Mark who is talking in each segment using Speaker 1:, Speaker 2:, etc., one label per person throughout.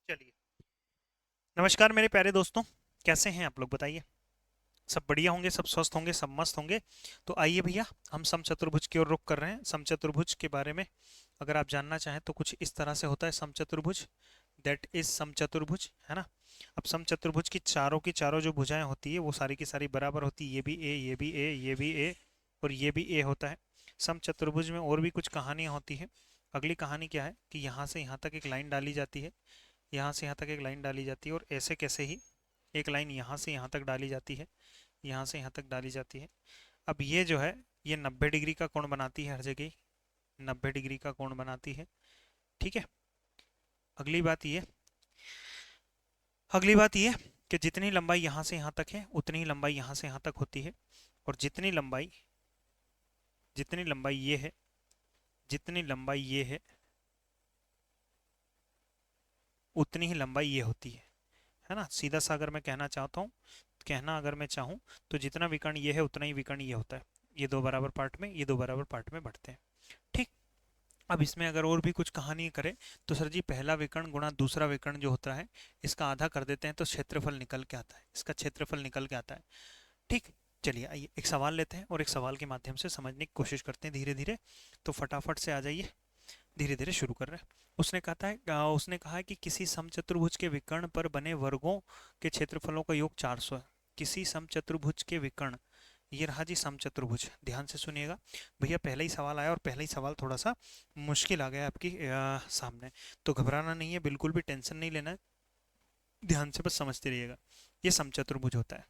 Speaker 1: चलिए। नमस्कार मेरे प्यारे दोस्तों। कैसे हैं आप लोग बताइए। सब बढ़िया होंगे, सब स्वस्थ होंगे, सब मस्त होंगे। तो आइए भैया, हम समचतुर्भुज की ओर रुख कर रहे हैं। समचतुर्भुज के बारे में अगर आप जानना चाहें तो कुछ इस तरह से होता है समचतुर्भुज। दैट इज समचतुर्भुज, है ना। अब समचतुर्भुज की चारों जो भुजाएं होती है वो सारी की सारी बराबर होती है। ये भी ए, ये भी ए, ये भी ए और ये भी ए होता है। समचतुर्भुज में और भी कुछ कहानियां होती है। अगली कहानी क्या है कि यहाँ से यहाँ तक एक लाइन डाली जाती है, यहाँ से यहाँ तक एक लाइन डाली जाती है और ऐसे कैसे ही एक लाइन यहाँ से यहाँ तक डाली जाती है, यहाँ से यहाँ तक डाली जाती है। अब ये जो है ये 90 डिग्री का कोण बनाती है हर जगह, 90 डिग्री का कोण बनाती है। ठीक है। अगली बात ये अगली बात ये कि जितनी लंबाई यहाँ से यहाँ तक है उतनी ही लंबाई यहाँ से यहाँ तक होती है। और जितनी लंबाई ये है, जितनी लंबाई ये है उतनी ही लंबाई ये होती है ना। सीधा सा अगर मैं कहना चाहता हूँ, कहना अगर मैं चाहूँ तो जितना विकर्ण ये है उतना ही विकर्ण ये होता है। ये दो बराबर पार्ट में, ये दो बराबर पार्ट में बढ़ते हैं। ठीक। अब इसमें अगर और भी कुछ कहानी करें तो सर जी पहला विकर्ण गुणा दूसरा विकर्ण जो होता है इसका आधा कर देते हैं तो क्षेत्रफल निकल के आता है, इसका क्षेत्रफल निकल के आता है। ठीक। चलिए आइए एक सवाल लेते हैं और एक सवाल के माध्यम से समझने की कोशिश करते हैं धीरे धीरे। तो फटाफट से आ जाइए, धीरे धीरे शुरू कर रहे हैं। उसने कहा है कि किसी समचतुर्भुज के विकर्ण पर बने वर्गों के क्षेत्रफलों का योग 400 है। किसी समचतुर्भुज के विकर्ण, ये रहा जी समचतुर्भुज। ध्यान से सुनिएगा भैया, पहला ही सवाल आया और पहला ही सवाल थोड़ा सा मुश्किल आ गया आपकी सामने। तो घबराना नहीं है, बिल्कुल भी टेंशन नहीं लेना है, ध्यान से बस समझते रहिएगा। ये समचतुर्भुज होता है,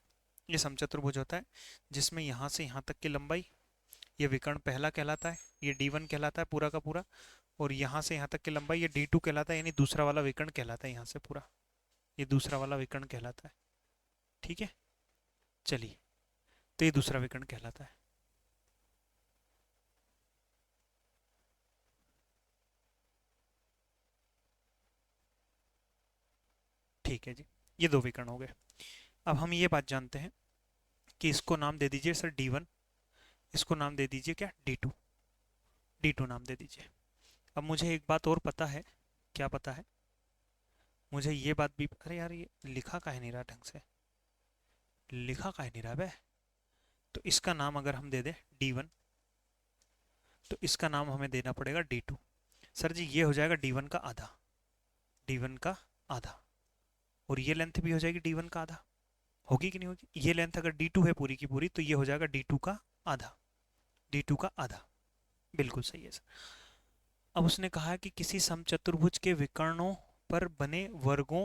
Speaker 1: ये समचतुर्भुज होता है जिसमें यहाँ से यहाँ तक की लंबाई, ये विकर्ण पहला कहलाता है, ये D1 कहलाता है पूरा का पूरा। और यहाँ से यहाँ तक की लंबाई ये D2 कहलाता है, यानी दूसरा वाला विकर्ण कहलाता है यहाँ से पूरा, ये दूसरा वाला विकर्ण कहलाता है। ठीक है। चलिए, तो ये दूसरा विकर्ण कहलाता है। ठीक है जी, ये दो विकर्ण हो गए। अब हम ये बात जानते हैं कि इसको नाम दे दीजिए सर D1, इसको नाम दे दीजिए क्या D2, D2 नाम दे दीजिए। अब मुझे एक बात और पता है, क्या पता है मुझे ये बात भी, अरे यार ये लिखा काहे नहीं रहा ढंग से, लिखा काहे नहीं रहा बे। तो इसका नाम अगर हम दे दें D1 तो इसका नाम हमें देना पड़ेगा D2। सर जी ये हो जाएगा D1 का आधा, D1 का आधा। और ये लेंथ भी हो जाएगी D1 का आधा, होगी कि नहीं होगी। ये लेंथ अगर D2 है पूरी की पूरी तो ये हो जाएगा D2 का आधा, D2 का आधा। बिल्कुल सही है सर। अब उसने कहा है कि किसी समचतुर्भुज के विकर्णों पर बने वर्गों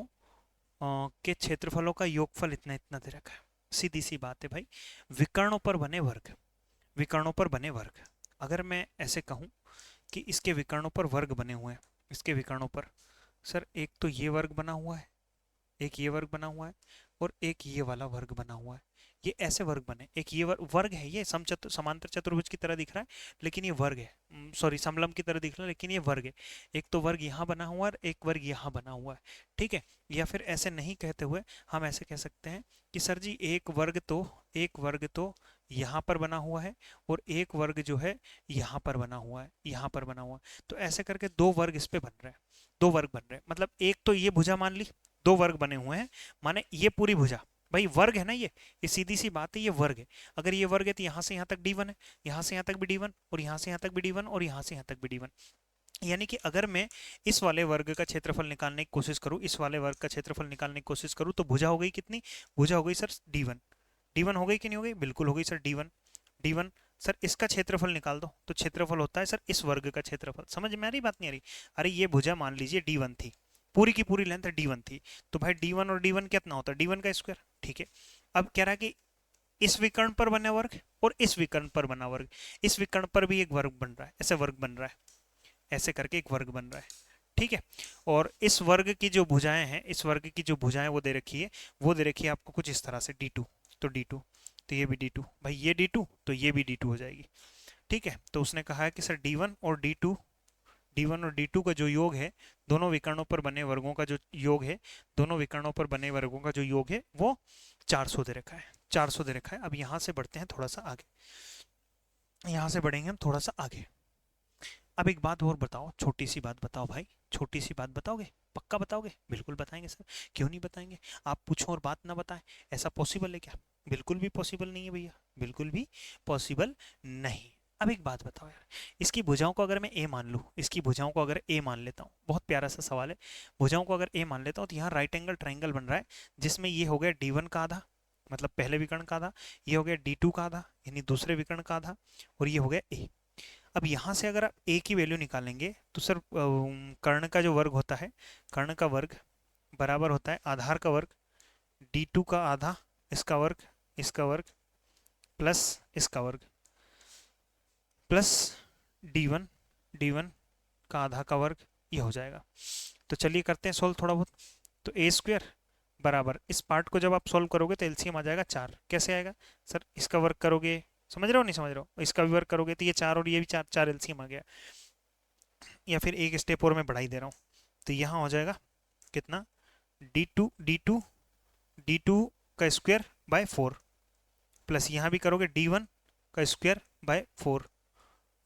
Speaker 1: के क्षेत्रफलों का योगफल इतना इतना दे रखा है। सीधी सी बात है भाई, विकर्णों पर बने वर्ग, विकर्णों पर बने वर्ग। अगर मैं ऐसे कहूं कि इसके विकर्णों पर वर्ग बने हुए हैं, इसके विकर्णों पर सर एक तो ये वर्ग बना हुआ है, एक ये वर्ग बना हुआ है और एक ये वाला वर्ग बना हुआ है। ये ऐसे वर्ग बने, एक ये वर्ग है, ये समांतर चतुर्भुज की तरह दिख रहा है लेकिन ये वर्ग है, सॉरी समलंब की तरह दिख रहा है लेकिन ये वर्ग है। एक तो वर्ग यहाँ बना हुआ है और एक वर्ग यहाँ बना हुआ है। ठीक है। या फिर ऐसे नहीं कहते हुए हम ऐसे कह सकते हैं कि सर जी एक वर्ग तो यहाँ पर बना हुआ है और एक वर्ग जो है यहाँ पर बना हुआ है, यहाँ पर बना हुआ है। तो ऐसे करके दो वर्ग इस पे बन रहे हैं, दो वर्ग बन रहे हैं। मतलब एक तो ये भुजा मान ली, दो वर्ग बने हुए हैं, माने ये पूरी भुजा, भाई वर्ग है ना ये सीधी सी बात है, ये वर्ग है। अगर ये वर्ग है तो यहाँ से यहाँ तक D1 है, यहाँ से यहाँ तक भी D1 और यहाँ से यहाँ तक भी D1 और यहाँ से यहाँ तक भी D1। यानी कि अगर मैं इस वाले वर्ग का क्षेत्रफल निकालने की कोशिश करूँ, इस वाले वर्ग का क्षेत्रफल निकालने की कोशिश करूँ तो भुजा हो गई कितनी, भुजा हो गई सर D1। D1 हो गई कि नहीं हो गई, बिल्कुल हो गई सर D1। D1 सर इसका क्षेत्रफल निकाल दो तो क्षेत्रफल होता है सर इस वर्ग का क्षेत्रफल। समझ में आ रही बात नहीं आ रही। अरे ये भुजा मान लीजिए D1 थी, पूरी की पूरी लेंथ D1 थी, तो भाई D1 और D1 कितना होता है, D1 का स्क्वायर। ठीक है। अब कह रहा है कि इस विकर्ण पर बना वर्ग और इस विकर्ण पर बना वर्ग, इस विकर्ण पर भी एक वर्ग बन रहा है, ऐसे वर्ग बन रहा है, ऐसे करके एक वर्ग बन रहा है। ठीक है। और इस वर्ग की जो भुजाएं हैं, इस वर्ग की जो भुजाएं वो दे रखी है, वो दे रखी है आपको कुछ इस तरह से D2। तो D2, तो ये भी D2, भाई ये D2 तो ये भी D2 हो जाएगी। ठीक है। तो उसने कहा है कि सर D1 और D2, D1 और D2 का जो योग है, दोनों विकर्णों पर बने वर्गों का जो योग है, दोनों विकर्णों पर बने वर्गों का जो योग है वो 400 दे रखा है, 400 दे रखा है। अब यहाँ से बढ़ते हैं थोड़ा सा आगे, यहाँ से बढ़ेंगे हम थोड़ा सा आगे। अब एक बात और बताओ, छोटी सी बात बताओ भाई, छोटी सी बात बताओगे। पक्का बताओगे? बिल्कुल बताएंगे सर। क्यों नहीं बताएंगे? आप पूछो और बात ना बताएं, ऐसा पॉसिबल है क्या? बिल्कुल भी पॉसिबल नहीं है भैया, बिल्कुल भी पॉसिबल नहीं। अब एक बात बताओ यार, इसकी भुजाओं को अगर मैं ए मान लूँ, इसकी भुजाओं को अगर ए मान लेता हूँ, बहुत प्यारा सा सवाल है। भुजाओं को अगर ए मान लेता हूँ तो यहाँ राइट एंगल ट्राइंगल बन रहा है, जिसमें ये हो गया D1 का आधा, मतलब पहले विकर्ण का आधा, ये हो गया D2 का आधा यानी दूसरे विकर्ण का आधा, और ये हो गया ए। अब यहाँ से अगर आप ए की वैल्यू निकालेंगे तो सर कर्ण का जो वर्ग होता है, कर्ण का वर्ग बराबर होता है आधार का वर्ग D2 का आधा, इसका वर्ग प्लस इसका वर्ग, प्लस D1 D1 का आधा का वर्ग, ये हो जाएगा। तो चलिए करते हैं सोल्व थोड़ा बहुत। तो ए स्क्वायर बराबर, इस पार्ट को जब आप सोल्व करोगे तो एलसीएम आ जाएगा 4। कैसे आएगा सर? इसका वर्क करोगे, समझ रहे हो नहीं समझ रहे हो, इसका भी वर्क करोगे तो ये 4 और ये भी 4, 4 एलसीएम आ गया। या फिर एक स्टेप और मैं बढ़ा ही दे रहा हूँ, तो यहाँ हो जाएगा कितना, डी टू का स्क्वायर बाय 4, प्लस यहाँ भी करोगे D1 का स्क्वायर बाय 4,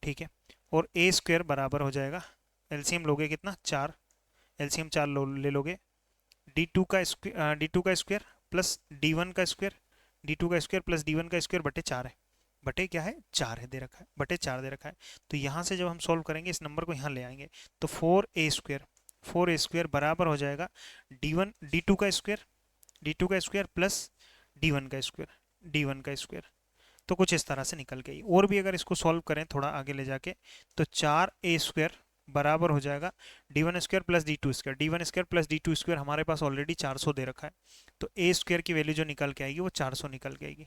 Speaker 1: ठीक है। और ए स्क्वायर बराबर हो जाएगा, एलसीएम लोगे कितना, 4, एलसीएम 4 ले लोगे, डी टू का स्क्वायर प्लस D1 का स्क्वायर, D2 का स्क्वायर प्लस D1 का स्क्वायर बटे 4 है, बटे क्या है, 4 है, दे रखा है, बटे 4 दे रखा है। तो यहाँ से जब हम सॉल्व करेंगे इस नंबर को यहाँ ले आएंगे, तो 4a स्क्वायर बराबर हो जाएगा डी टू का स्क्वायर प्लस D1 का स्क्वायर। तो कुछ इस तरह से निकल गई। और भी अगर इसको सॉल्व करें थोड़ा आगे ले जाके, तो 4a स्क्वायर बराबर हो जाएगा D1 square plus D2 square, D1 square plus D2 square हमारे पास ऑलरेडी 400 दे रखा है, तो ए स्क्वायर की वैल्यू जो निकल के आएगी वो 400 निकल के आएगी।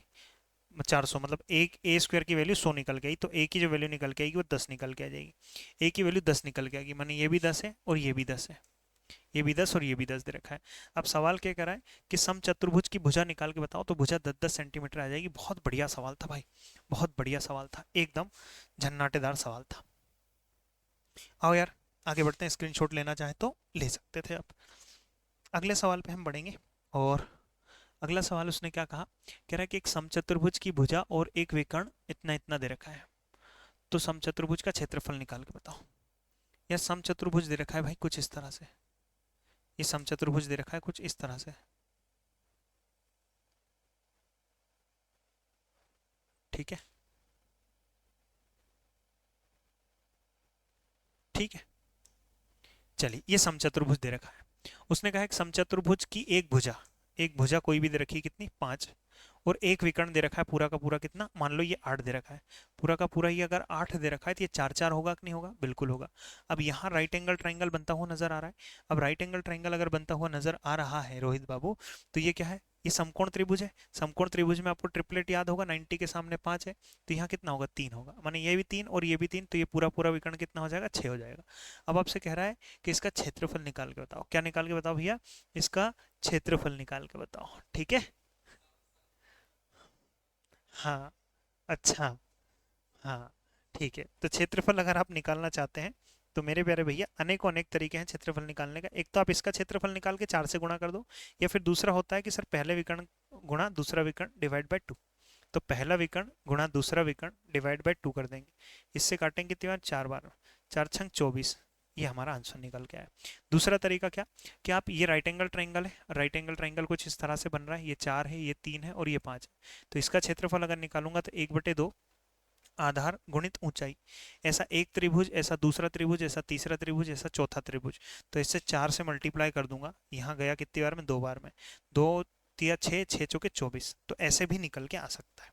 Speaker 1: 400 मतलब एक ए स्क्वायर की वैल्यू 100 निकल के आई, तो ए की जो वैल्यू निकल के आएगी वो 10 निकल के आ जाएगी। ए की वैल्यू 10 निकल के आएगी, माने ये भी 10 है और ये भी 10 है, ये भी 10 और ये भी 10 दे रखा है। अब सवाल क्या करा है कि समचतुर्भुज की भुजा निकाल के बताओ, तो भुजा 10-10 सेंटीमीटर आ जाएगी। बहुत बढ़िया सवाल था भाई, बहुत बढ़िया सवाल था, एकदम झन्नाटेदार सवाल था। आओ यार आगे बढ़ते हैं, स्क्रीनशॉट लेना चाहे तो ले सकते थे आप। अगले सवाल पे हम बढ़ेंगे, और अगला सवाल उसने क्या कहा, कह रहा है कि एक समचतुर्भुज की भुजा और एक विकर्ण इतना इतना दे रखा है, तो समचतुर्भुज का क्षेत्रफल निकाल के बताओ। यह समचतुर्भुज दे रखा है भाई कुछ इस तरह से, ये समचतुर्भुज दे रखा है कुछ इस तरह से, ठीक है, ठीक है। चलिए ये समचतुर्भुज दे रखा है, उसने कहा है कि समचतुर्भुज की एक भुजा कोई भी दे रखी है कितनी, 5, और एक विकर्ण दे रखा है पूरा का पूरा कितना, मान लो ये 8 दे रखा है, पूरा का पूरा ये अगर 8 दे रखा है तो ये 4 4 होगा कि नहीं होगा, बिल्कुल होगा। अब यहाँ राइट एंगल ट्राइंगल बनता हुआ नजर आ रहा है। अब राइट एंगल ट्राइंगल अगर बनता हुआ नजर आ रहा है रोहित बाबू, तो ये क्या है, ये समकोण त्रिभुज है। समकोण त्रिभुज में आपको ट्रिपलेट याद होगा, 90 के सामने 5 है, तो यहाँ कितना होगा, 3 होगा, माने ये भी 3 और ये भी 3, तो ये पूरा पूरा विकर्ण कितना हो जाएगा, 6 हो जाएगा। अब आपसे कह रहा है कि इसका क्षेत्रफल निकाल के बताओ। क्या निकाल के बताओ भैया? इसका क्षेत्रफल निकाल के बताओ, ठीक है। हाँ, अच्छा, हाँ, ठीक है। तो क्षेत्रफल अगर आप निकालना चाहते हैं तो मेरे प्यारे भैया अनेकों अनेक तरीके हैं क्षेत्रफल निकालने का। एक तो आप इसका क्षेत्रफल निकाल के 4 से गुणा कर दो, या फिर दूसरा होता है कि सर पहले विकर्ण गुणा दूसरा विकर्ण डिवाइड बाय 2। तो पहला विकर्ण गुणा दूसरा विकर्ण डिवाइड बाय 2 कर देंगे, इससे काटेंगे कितनी बार, 4 बार, 4 छंग 24, ये हमारा आंसर निकल के आया। दूसरा तरीका क्या, कि आप ये राइट एंगल ट्राइंगल है, राइट एंगल ट्राइंगल कुछ इस तरह से बन रहा है, ये 4 है, ये 3 है और ये 5 है, तो इसका क्षेत्रफल अगर निकालूंगा तो 1/2 आधार गुणित ऊंचाई, ऐसा एक त्रिभुज, ऐसा दूसरा त्रिभुज, ऐसा तीसरा त्रिभुज, ऐसा चौथा त्रिभुज, तो इससे 4 से मल्टीप्लाई कर दूंगा, यहाँ गया कितनी बार में, 2 बार में, 2 तिया 6, 6 चौके 24, तो ऐसे भी निकल के आ सकता है।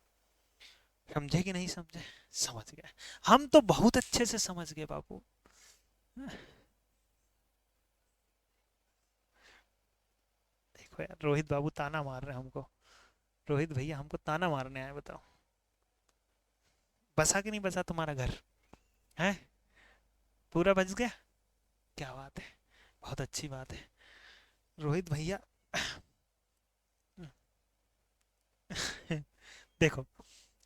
Speaker 1: समझे कि नहीं समझे? समझ गए, हम तो बहुत अच्छे से समझ गए बाबू। देखो यार रोहित बाबू ताना मार रहे हैं हमको, रोहित भैया हमको ताना मारने आए, बताओ बसा कि नहीं बसा तुम्हारा घर है, पूरा बच गया, क्या बात है, बहुत अच्छी बात है रोहित भैया। देखो,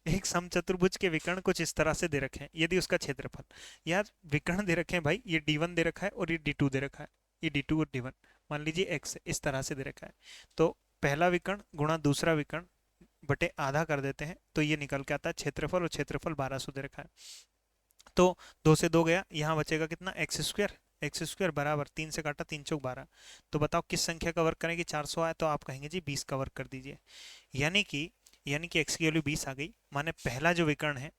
Speaker 1: एक समचतुर्भुज के विकर्ण कुछ इस तरह से दे रखे हैं, यदि उसका क्षेत्रफल, यार विकर्ण दे रखे हैं भाई, ये D1 दे रखा है और ये D2 दे रखा है, ये D2 और D1 मान लीजिए x है, इस तरह से दे रखा है, तो पहला विकर्ण गुणा दूसरा विकर्ण बटे आधा कर देते हैं, तो ये निकल के आता है क्षेत्रफल, और क्षेत्रफल 1200 दे रखा है। तो 2 से 2 गया, यहाँ बचेगा कितना, एक्स स्क्वायर, एक्स स्क्वायर बराबर 3 से काटा 3 चौक 12। तो बताओ किस संख्या का वर्ग करेंगे, 400 आए तो आप कहेंगे जी 20 का वर्ग कर दीजिए। यानी कि x की वैल्यू 20 आ गई। माने पहला जो विकर्ण है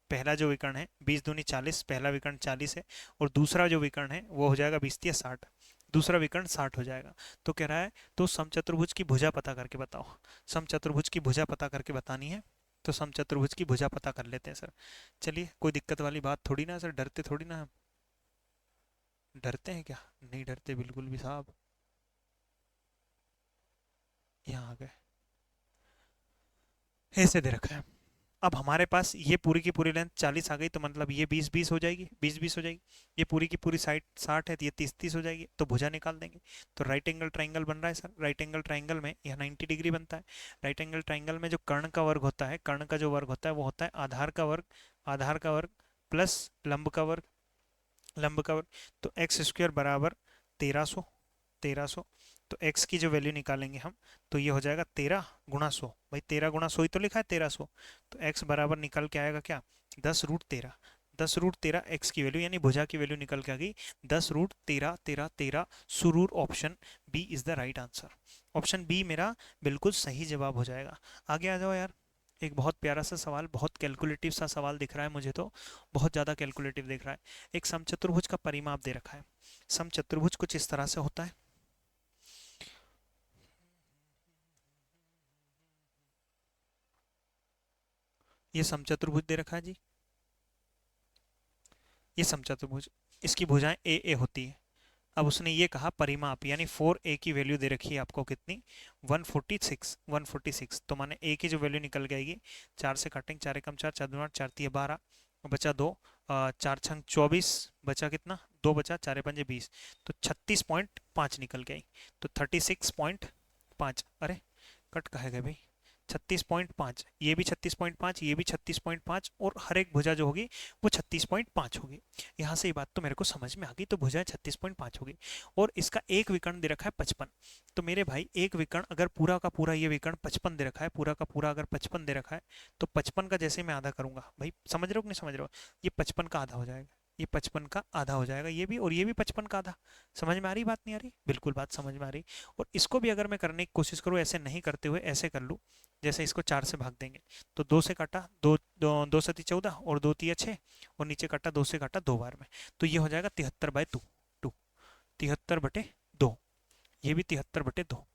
Speaker 1: 20 दूनी 40, पहला विकर्ण 40 है, और दूसरा जो विकर्ण है वो हो जाएगा 20 या 60, दूसरा विकर्ण 60 हो जाएगा। तो कह रहा है तो समचतुर्भुज की भुजा पता करके बताओ। समचतुर्भुज की भुजा पता करके बतानी है, तो समचतुर्भुज की भुजा पता कर लेते हैं सर। चलिए, कोई दिक्कत वाली बात थोड़ी ना है सर, डरते थोड़ी ना हम। डरते हैं क्या? नहीं डरते बिल्कुल भी साहब। यहाँ आ गए, ऐसे दे रखा है। अब हमारे पास ये पूरी की पूरी लेंथ 40 आ गई, तो मतलब ये 20 20 हो जाएगी, 20 20 हो जाएगी। ये पूरी की पूरी साइड 60 है, तो ये 30 30 हो जाएगी, तो भुजा निकाल देंगे। तो राइट एंगल ट्राइंगल बन रहा है सर। राइट एंगल ट्राइंगल में यह 90 डिग्री बनता है। राइट एंगल ट्राइंगल में जो कर्ण का वर्ग होता है, कर्ण का जो वर्ग होता है वो होता है आधार का वर्ग, आधार का वर्ग प्लस लंब का वर्ग, लंब का वर्ग। तो एक्स स्क्वायर बराबर 1300, 1300। तो x की जो वैल्यू निकालेंगे हम, तो ये हो जाएगा 13 × 100। भाई 13 × 100 ही तो लिखा है 1300। तो x बराबर निकल के आएगा क्या, 10√13। 10√13 x की वैल्यू यानी भुजा की वैल्यू निकल के आ गई 10√13, 13 13। सुरूर option B is the right answer. Option B मेरा बिल्कुल सही जवाब हो जाएगा। आगे आ जाओ यार। एक बहुत प्यारा सा सवाल, बहुत कैलकुलेटिव सा सवाल दिख रहा है मुझे तो, बहुत ज़्यादा कैलकुलेटिव दिख रहा है। एक समचतुर्भुज का परिमाप दे रखा है। समचतुर्भुज कुछ इस तरह से होता है। ये समचतुर्भुज दे रखा है जी, ये समचतुर्भुज, इसकी भुजाएं ए ए होती है। अब उसने ये कहा परिमाप, यानी 4a की वैल्यू दे रखी है आपको कितनी, 146, 146। तो माने a की जो वैल्यू निकल जाएगी, 4 से काटेंगे, 4 एकम 4, 4 दूना 4 तिया 12, बचा 2, 4 छंग 24, बचा कितना, 2 बचा, 4 पंजे 20। तो 36.5 निकल गई। तो 36.5, अरे कट कहे गए भाई, 36.5, ये भी 36.5, ये भी 36.5, और हर एक भुजा जो होगी वो 36.5 होगी। यहाँ से ये बात तो मेरे को समझ में आ गई, तो भुजाएं 36.5 होगी। और इसका एक विकर्ण दे रखा है 55। तो मेरे भाई एक विकर्ण अगर पूरा का पूरा ये विकर्ण 55 दे रखा है, पूरा का पूरा अगर 55 दे रखा है, तो 55 का जैसे मैं आधा करूंगा, भाई समझ रहे हो कि नहीं समझ रहे हो, ये 55 का आधा हो जाएगा, ये 55 का आधा हो जाएगा, ये भी और ये भी 55 का आधा। समझ में आ रही बात, नहीं आ रही? बिल्कुल बात समझ में आ रही। और इसको भी अगर मैं करने की कोशिश करूँ, ऐसे नहीं करते हुए ऐसे कर लूँ, जैसे इसको 4 से भाग देंगे, तो 2 से काटा, 2 2 सती 14, और 2 तिया 6, और नीचे काटा 2 से काटा 2 बार में, तो ये हो जाएगा 73/2, 2, 73/2। ये भी 73/2।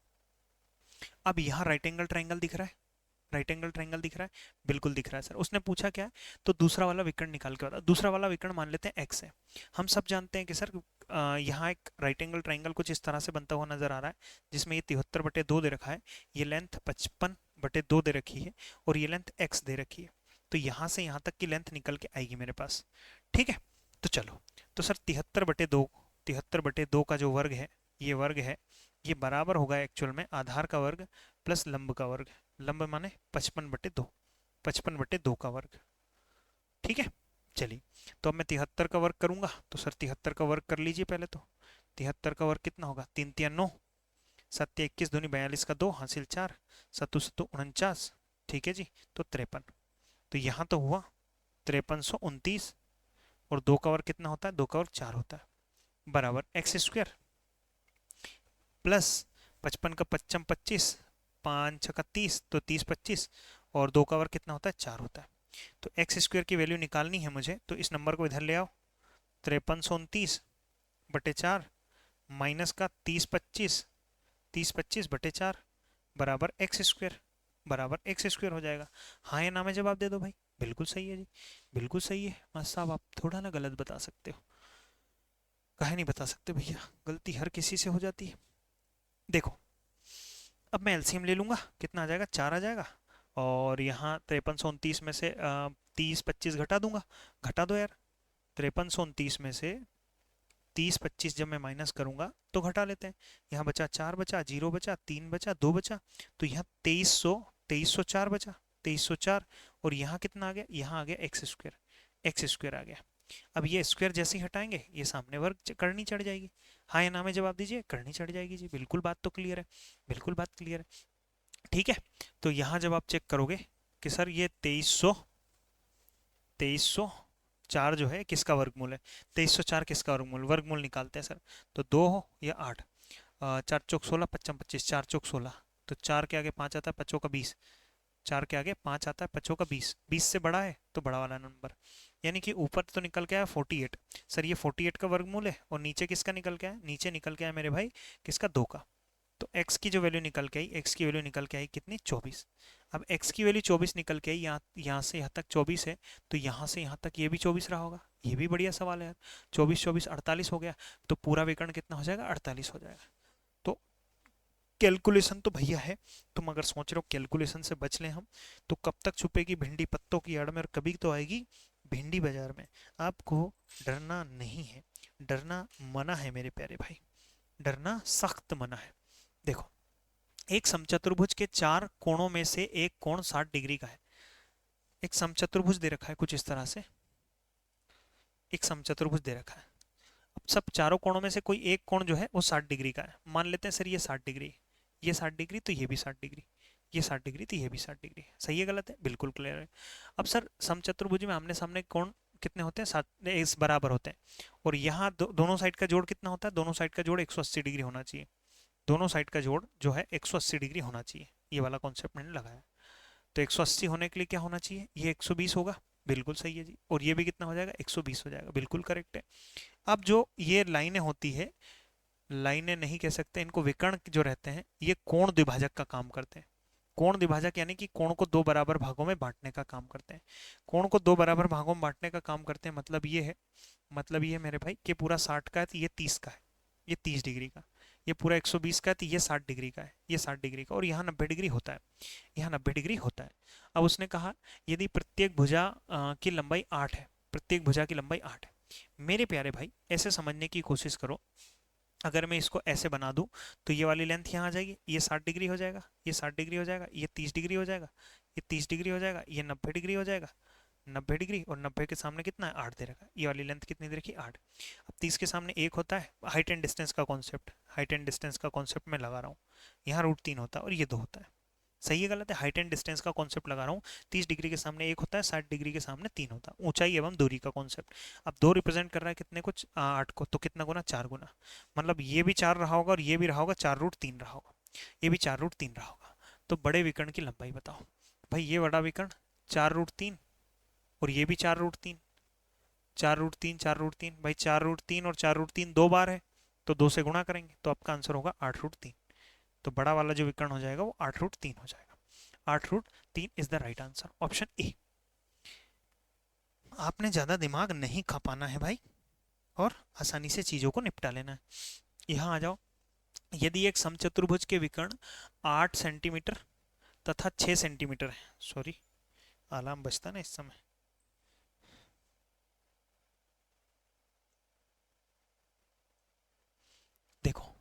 Speaker 1: अब यहाँ राइट एंगल ट्राइंगल दिख रहा है, राइट एंगल ट्राइंगल दिख रहा है, बिल्कुल दिख रहा है सर। उसने पूछा क्या है, तो दूसरा वाला विकर्ण निकाल के बता। दूसरा वाला विकर्ण मान लेते हैं x है। हम सब जानते हैं कि सर यहाँ एक राइट एंगल ट्राइंगल कुछ इस तरह से बनता हुआ नजर आ रहा है, जिसमें ये 73/2 दे रखा है, ये लेंथ 55/2 दे रखी है, और ये लेंथ x दे रखी है। तो यहाँ से यहाँ तक की लेंथ निकल के आएगी मेरे पास। ठीक है, तो चलो, तो सर 73/2, 73/2 का जो वर्ग है, ये वर्ग है, ये बराबर होगा एक्चुअल में आधार का वर्ग प्लस लंब का वर्ग। लंब माने 55/2, 55/2 का वर्ग। ठीक है, चलिए, तो अब मैं 73 का वर्ग करूंगा, तो सर 73 का वर्ग कर लीजिए पहले तो। 73 का वर्ग कितना होगा, 3 तिया 9, 7 तिया 21, दूनी 42 का 2, हासिल 4, 7 7 49। ठीक है जी, तो 53। तो यहाँ तो हुआ 5329, और 2 का वर्ग कितना होता है, 2 का वर्ग 4 होता है, बराबर एक्स स्क्वायर प्लस 55 का 55 25, 5 छक्का 30, तो 30 25, और 2 का वर्ग कितना होता है, 4 होता है। तो एक्स स्क्वायर की वैल्यू निकालनी है मुझे, तो इस नंबर को इधर ले आओ, 5329/4 माइनस का 30 25, 30 25/4 बराबर एक्स स्क्वायर, बराबर एक्स स्क्वायर हो जाएगा। हाँ या ना में जवाब दे दो भाई। बिल्कुल सही है जी, बिल्कुल सही है। मास्टर साहब आप थोड़ा ना गलत बता सकते हो, काहे नहीं बता सकते भैया, गलती हर किसी से हो जाती है। देखो, अब मैं एलसीएम ले लूंगा, कितना आ जाएगा, 4 आ जाएगा, और यहाँ 5329 में से 30 25 घटा दूंगा, घटा दो यार। 5329 में से 30 25 जब मैं माइनस करूंगा तो घटा लेते हैं। यहाँ बचा 4, बचा 0, बचा 3, बचा 2, बचा, तो यहाँ 2304 बचा, 2304। और यहाँ कितना आ गया, यहाँ आ गया एक्स स्क्वायर, एक्स स्क्वायर आ गया। अब ये स्क्वायर जैसे ही हटाएंगे, ये सामने वर्ग करनी चढ़ जाएगी। हाँ या ना में जवाब दीजिए, करनी चढ़ जाएगी जी। बिल्कुल बात तो क्लियर है, बिल्कुल बात क्लियर है। ठीक है, तो यहाँ जब आप चेक करोगे कि सर ये 2300 4 जो है किसका वर्गमूल है, 2304 किसका वर्गमूल, वर्गमूल निकालते हैं सर। तो 2 हो या 8, 4 चौक 16, 55 25, 4 चौक 16, तो 4 के आगे 5 आता है, 5 का 20, 4 के आगे 5 आता है, 5 का 20, 20 से बड़ा है तो बड़ा वाला नंबर, यानी कि ऊपर तो निकल के आया 48। सर ये 48 का वर्गमूल है, और नीचे किसका निकल के आया, नीचे निकल के आया मेरे भाई किसका, 2 का। तो x की जो वैल्यू निकल के आई, x की वैल्यू निकल के आई कितनी, 24। अब x की वैल्यू 24 निकल के आई, यहाँ से यहाँ तक 24 है, तो यहाँ से यहाँ तक ये भी 24 रहा होगा। ये भी बढ़िया सवाल है यार, 24 24 48 हो गया, तो पूरा विकर्ण कितना हो जाएगा, 48 हो जाएगा। तो कैलकुलेशन तो भैया है, तुम अगर सोच रहे हो कैलकुलेशन से बच लें हम, तो कब तक छुपेगी भिंडी पत्तों की आड़ में, और कभी तो आएगी भिंडी बाजार में। आपको डरना नहीं है, डरना मना है मेरे प्यारे भाई, डरना सख्त मना है। देखो, एक समचतुर्भुज के 4 कोणों में से एक कोण 60 डिग्री का है। एक समचतुर्भुज दे रखा है कुछ इस तरह से, एक समचतुर्भुज दे रखा है। अब सब चारों कोणों में से कोई एक कोण जो है वो 60 डिग्री का है। मान लेते हैं सर ये 60 डिग्री, ये 60 डिग्री, तो ये भी 60 डिग्री, ये 60 डिग्री, तो ये भी 60 डिग्री। सही है गलत है, बिल्कुल क्लियर है। अब सर समचतुर्भुज में आमने सामने कोण कितने होते हैं, 60 इस बराबर होते हैं, और यहाँ दोनों साइड का जोड़ कितना होता है, दोनों साइड का जोड़ 180 डिग्री होना चाहिए। दोनों साइड का जोड़ जो है 180 डिग्री होना चाहिए, ये वाला कॉन्सेप्ट मैंने लगाया। तो 180 होने के लिए क्या होना चाहिए, ये 120 होगा, बिल्कुल सही है जी। और ये भी कितना हो जाएगा, 120 हो जाएगा, बिल्कुल करेक्ट है। अब जो ये लाइनें होती है, लाइनें नहीं कह सकते इनको, विकर्ण जो रहते हैं ये कोण द्विभाजक का काम करते हैं। कोण द्विभाजक यानी कि कोण को दो बराबर भागों में बांटने का काम करते हैं। कोण को दो बराबर भागों में बांटने का काम करते हैं, मतलब ये है, मतलब ये है मेरे भाई कि पूरा 60 का है तो ये 30 का है, ये 30 डिग्री का, ये पूरा 120 का है तो ये 60 डिग्री का है, ये 60 डिग्री का, और यहाँ 90 डिग्री होता है, यहाँ 90 डिग्री होता है। अब उसने कहा यदि प्रत्येक भुजा की लंबाई 8 है, प्रत्येक भुजा की लंबाई 8 है। मेरे प्यारे भाई ऐसे समझने की कोशिश करो, अगर मैं इसको ऐसे बना दूं तो ये वाली लेंथ यहाँ आ जाएगी, ये 60 डिग्री हो जाएगा, ये 60 डिग्री हो जाएगा, ये 30 डिग्री हो जाएगा, ये 30 डिग्री हो जाएगा, ये 90 डिग्री हो जाएगा, 90 डिग्री, और 90 के सामने कितना है, 8 दे रखा है। ये वाली लेंथ कितनी दे रखी है, 8। अब 30 के सामने 1 होता है, हाइट एंड डिस्टेंस का कॉन्सेप्ट, हाइट एंड डिस्टेंस का कॉन्सेप्ट मैं लगा रहा हूँ, यहाँ √3 होता है और ये 2 होता है। सही है गलत है, हाइट एंड डिस्टेंस का कॉन्सेप्ट लगा रहा हूँ। 30 डिग्री के सामने 1 होता है, 60 डिग्री के सामने 3 होता है, ऊंचाई एवं दूरी का कॉन्सेप्ट। अब 2 रिप्रेजेंट कर रहा है कितने को, 8 को, तो कितना गुना, 4 गुना, मतलब ये भी 4 रहा होगा और ये भी रहा होगा, 4√3 रहा होगा, ये भी 4√3 रहा होगा। तो बड़े विकर्ण की लंबाई बताओ भाई, ये बड़ा विकर्ण 4√3, और ये भी 4√3, 4√3 4√3, भाई 4√3 और 4√3 2 बार है, तो 2 से गुणा करेंगे तो आपका आंसर होगा 8√3। तो बड़ा वाला जो विकर्ण हो जाएगा वो 8√3 हो जाएगा। 8√3 is the right answer, option A. आपने ज्यादा दिमाग नहीं खपाना है भाई, और आसानी से चीजों को निपटा लेना है। यहाँ आ जाओ, यदि एक समचतुर्भुज के विकर्ण 8 सेंटीमीटर तथा 6 सेंटीमीटर है, सॉरी अलार्म बजता ना इस समय, देखो,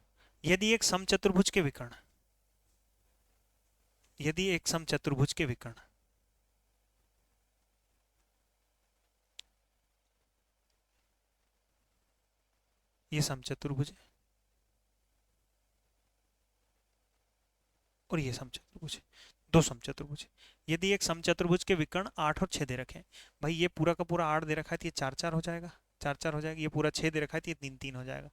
Speaker 1: यदि एक समचतुर्भुज के विकर्ण, यदि एक समचतुर्भुज के विकर्ण ये समचतुर्भुज है और ये समचतुर्भुज है, दो समचतुर्भुज है। यदि एक समचतुर्भुज के विकर्ण 8 और 6 दे रखे हैं, भाई ये पूरा का पूरा 8 दे रखा है तो ये 4 4 हो जाएगा, 4 4 हो जाएगा, ये पूरा 6 दे रखा है तो ये 3 3 हो जाएगा,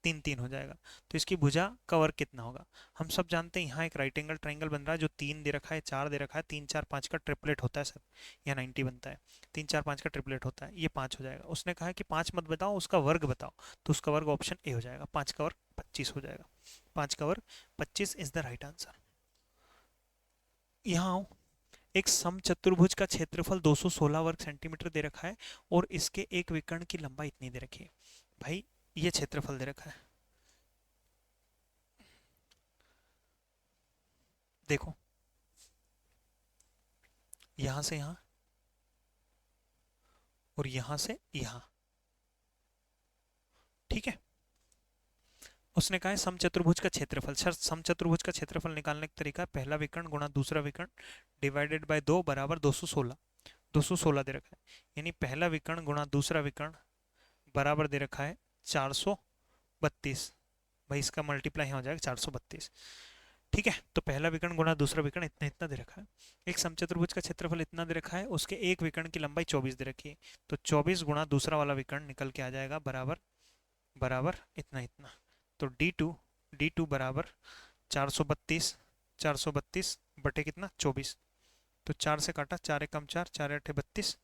Speaker 1: 3 3 हो जाएगा। तो इसकी भुजा का वर्ग कितना होगा, हम सब जानते हैं यहाँ एक राइट एंगल ट्राइंगल बन रहा है जो 3 दे रखा है, 4 दे रखा है, 3 4 5 का ट्रिपलेट होता है सर, यहाँ 90 बनता है, 3 4 5 का ट्रिपलेट होता है, ये 5 हो जाएगा। उसने कहा कि 5 मत बताओ, उसका वर्ग बताओ, तो उसका वर्ग ऑप्शन ए हो जाएगा, 5 का वर्ग 25 हो जाएगा, 5 का वर्ग 25 इज द राइट आंसर। यहाँ आओ, एक समचतुर्भुज का क्षेत्रफल 216 वर्ग सेंटीमीटर दे रखा है और इसके एक विकर्ण की लंबाई इतनी दे रखी है। भाई ये क्षेत्रफल दे रखा है, देखो यहां से यहां और यहां से यहां, ठीक है। उसने कहा है समचतुर्भुज का क्षेत्रफल, सर समचतुर्भुज का क्षेत्रफल निकालने का तरीका, पहला विकर्ण गुणा दूसरा विकर्ण डिवाइडेड बाय 2 बराबर 216, 216 दे रखा है, यानी पहला विकर्ण गुणा दूसरा विकर्ण बराबर दे रखा है 432, भाई इसका मल्टीप्लाई हो जाएगा 432, ठीक है, तो पहला विकर्ण गुना दूसरा विकर्ण इतना इतना दे रखा है। एक समचतुर्भुज का क्षेत्रफल इतना दे रखा है, उसके एक विकर्ण की लंबाई 24 दे रखी है, तो 24 गुना दूसरा वाला विकर्ण निकल के आ जाएगा बराबर बराबर इतना इतना। तो डी टू बराबर 432, 432 बटे कितना 24, तो 4 से काटा 4 एकम 4, 4 अठे 32